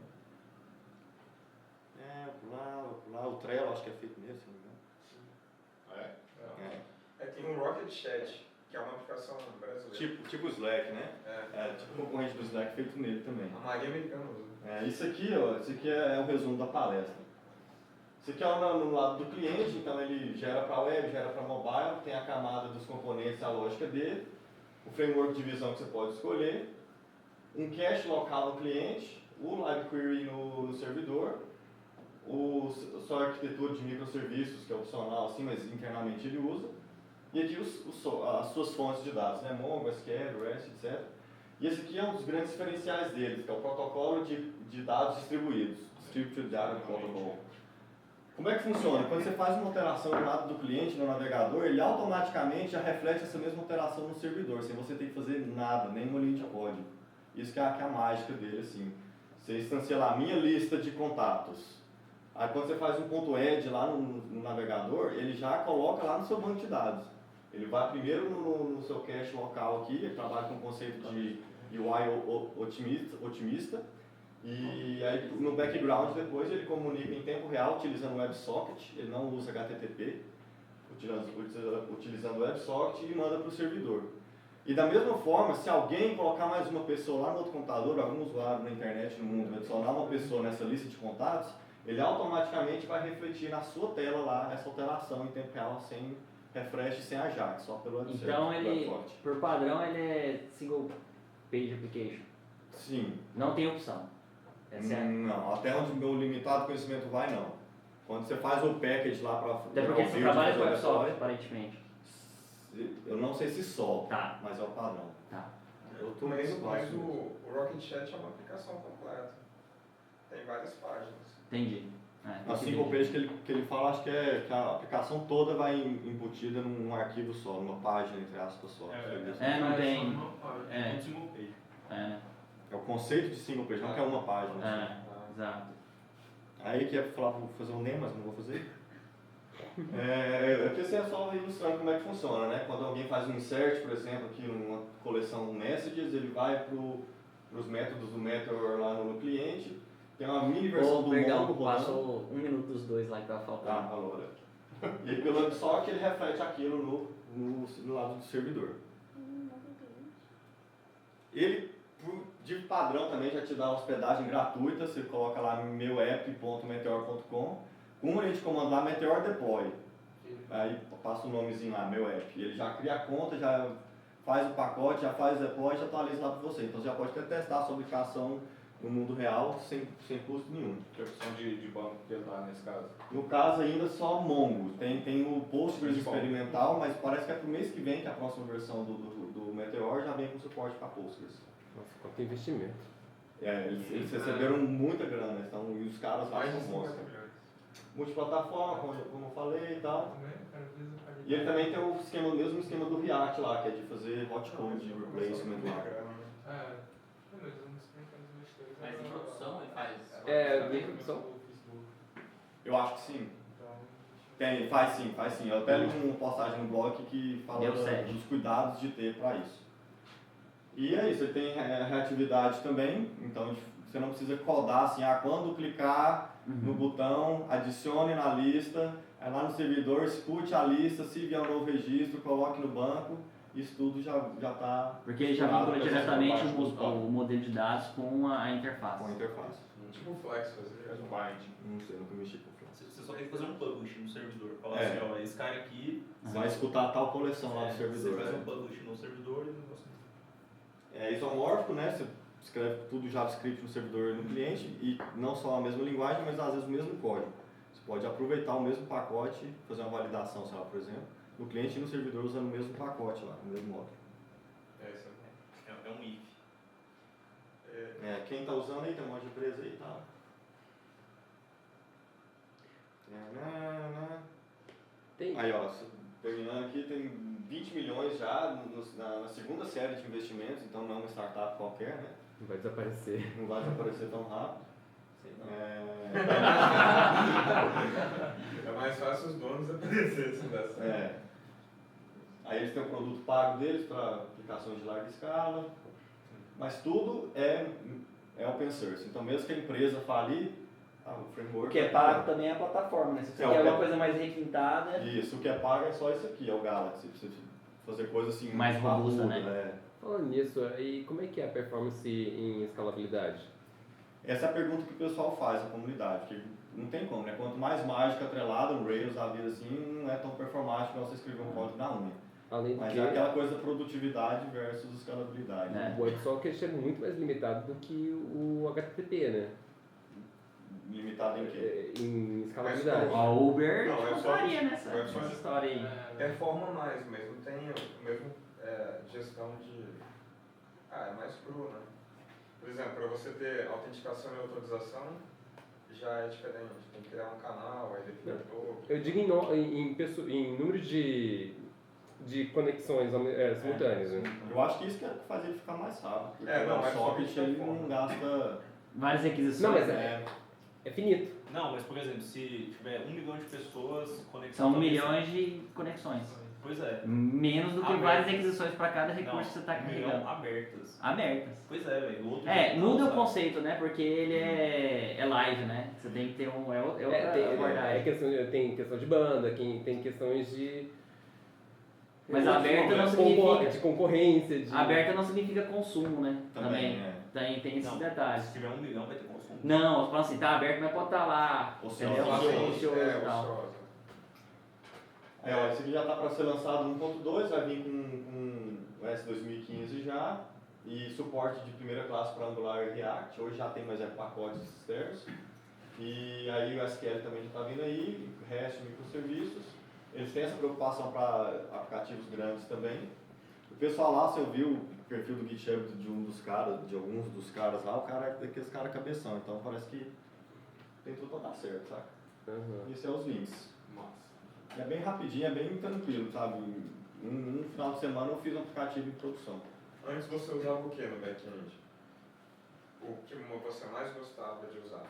Lá, o Trello acho que é feito mesmo, se não me engano. Tem um Rocket Chat, que é uma aplicação brasileira. Tipo o Slack, né? Tipo o concorrente do Slack feito nele também. A Maria Americana usa. Isso aqui é o resumo da palestra. Isso aqui é no lado do cliente, então ele gera para web, gera para mobile, tem a camada dos componentes, a lógica dele, o framework de visão que você pode escolher, um cache local no cliente, o live query no servidor, sua arquitetura de microserviços, que é opcional assim, mas internamente ele usa, e aqui as suas fontes de dados, né? Mongo, SQL, REST, etc. E esse aqui é um dos grandes diferenciais deles, que é o protocolo de dados distribuídos, Distributed Data Protocol. Como é que funciona? Quando você faz uma alteração do lado do cliente no navegador, ele automaticamente já reflete essa mesma alteração no servidor, sem você ter que fazer nada, nenhuma linha de código. Isso que é a mágica dele, assim. Você instancia lá a minha lista de contatos. Aí quando você faz um ponto .ed lá no navegador, ele já coloca lá no seu banco de dados. Ele vai primeiro no seu cache local aqui, ele trabalha com o conceito de UI otimista, e aí no background depois ele comunica em tempo real utilizando o WebSocket, ele não usa HTTP, utilizando o WebSocket e manda para o servidor. E da mesma forma, se alguém colocar mais uma pessoa lá no outro computador, algum usuário na internet no mundo, adicionar uma pessoa nessa lista de contatos, ele automaticamente vai refletir na sua tela lá essa alteração em tempo real, sem refresh e sem Ajax, só pelo web Então service, ele, web forte. por padrão, ele é single page application. Sim. Não tem opção. Essa é Não, até onde o meu limitado conhecimento vai, não. Quando você faz o package lá para até porque você trabalha com WebSocket, aparentemente. eu não sei se só, Tá. mas é o padrão. Tá. Eu tô Mas, meio mas baixo. o Rocket Chat é uma aplicação completa. Tem várias páginas. Entendi. A single page que ele fala, acho que é que a aplicação toda vai embutida num arquivo só, numa página, entre aspas, só. Não tem. É um single page. É o conceito de single page, não que é uma página. Exato. Aí que é pra falar, vou fazer um NEM, mas não vou fazer. Aqui assim é só ilustrando como é que funciona, né? Quando alguém faz um insert, por exemplo, aqui numa coleção messages, ele vai pros métodos do Meteor lá no cliente, tem uma mini versão do Mongo rodando. Passou 1 minuto dos dois lá que tava faltando. Falou, né? E aí pelo WebSocket ele reflete aquilo no lado do servidor. Ele, de padrão, também já te dá hospedagem gratuita, você coloca lá meuapp.meteor.com, com uma linha de comando lá, Meteor Deploy. Aí passa o nomezinho lá, meu app. Ele já cria a conta, já faz o pacote, já faz o deploy, já atualiza lá para você. Então você já pode até testar a sua aplicação no mundo real sem custo nenhum. Que opção de banco que ele dá nesse caso? No caso ainda só Mongo. Tem o Postgres experimental, mas parece que é pro mês que vem, que é a próxima versão do Meteor já vem com suporte para Postgres. Nossa, quanto investimento. Eles receberam muita grana, então, e os caras lá são bons. Multiplataforma, como eu falei e tal. E ele também tem o mesmo esquema do React lá, que é de fazer hot code, replacement lá. Mas em produção ele faz. Tem produção? Eu acho que sim. Faz sim. Eu até li uma postagem no blog que fala dos cuidados de ter para isso. E é isso, ele tem reatividade também, então você não precisa codar assim, quando clicar no botão, adicione na lista, aí lá no servidor, escute a lista, se vier um novo registro, coloque no banco, isso tudo já está... Porque ele já vincula diretamente o modelo de dados com a interface. Com a interface. Tipo o Flex faz um bind. Não sei, nunca mexi com o Flex. Você só tem que fazer um publish no servidor. Falar assim, ó, esse cara aqui... Vai escutar tal coleção lá no servidor. Você faz um publish no servidor e o negócio... É isomórfico, né? Você escreve tudo JavaScript no servidor e no cliente, e não só a mesma linguagem, mas às vezes o mesmo código. Você pode aproveitar o mesmo pacote, fazer uma validação, sei lá, por exemplo, no cliente e no servidor usando o mesmo pacote lá, o mesmo módulo. É um if. Quem está usando aí, tem um monte de empresa aí, tá? Aí, ó, terminando aqui, tem 20 milhões já na segunda série de investimentos, então não é uma startup qualquer, né? Não vai desaparecer. Não vai desaparecer tão rápido. Sei não. É mais fácil os donos aparecerem se der certo. Aí eles têm um produto pago deles para aplicações de larga escala, mas tudo é open source. Então mesmo que a empresa falir, o framework... O que é pago também é a plataforma, né? Se você quer uma coisa mais requintada... Isso, o que é pago é só isso aqui, é o Galaxy. Você fazer coisa assim... mais robusta, né? Falando nisso, e como é que é a performance em escalabilidade? Essa é a pergunta que o pessoal faz na comunidade, que não tem como, né? Quanto mais mágica atrelada, um Rails da vida assim, não é tão performático igual você escrever um código na unha. Além Mas que é aquela coisa da produtividade versus escalabilidade. Né? O WebSocket é muito mais limitado do que o HTTP, né? Limitado em quê? Em escalabilidade. O Uber não, contaria nessa história aí. Performa mais, mas não tem a mesma gestão de... é mais cru, né? Por exemplo, para você ter autenticação e autorização, já é diferente. Tem que criar um canal, aí definir todo. Eu digo em número de conexões simultâneas. Né? Eu acho que isso que faz ele ficar mais rápido. Porque mas o socket ele não gasta... várias requisições. Não, mas é finito. Não, mas por exemplo, se tiver 1 milhão de pessoas conectadas... São milhões de conexões. Pois é. Menos do que Abertas. várias requisições para cada recurso que você está 1 milhão carregando. abertas. Abertas. Pois é, velho. Muda o conceito, né? Porque ele é live, né? Você tem que ter um... Tem questão de banda, tem questões de... Mas aberta não significa... De concorrência, de... Aberta não significa consumo, né? Também, é. Tem esses Não, detalhes. Se tiver 1 milhão, vai ter consumo. Não, eu falo assim, tá aberto, mas pode estar lá. Ocioso. Entendeu? Ocioso É, e tal. ociosa. Ó, esse aqui já está para ser lançado 1.2, vai vir com o S2015 já, e suporte de primeira classe para Angular e React. Hoje já tem mais pacotes externos. E aí o SQL também já está vindo aí, REST, microserviços. Eles têm essa preocupação para aplicativos grandes também. O pessoal lá, você viu o perfil do GitHub de alguns dos caras lá, o cara é daqueles caras cabeção, então parece que tem tudo para dar certo, saca? Esse é os links. É bem rapidinho, é bem tranquilo, sabe? Um final de semana eu fiz um aplicativo em produção. Antes você usava o que no back-end? O que você mais gostava de usar?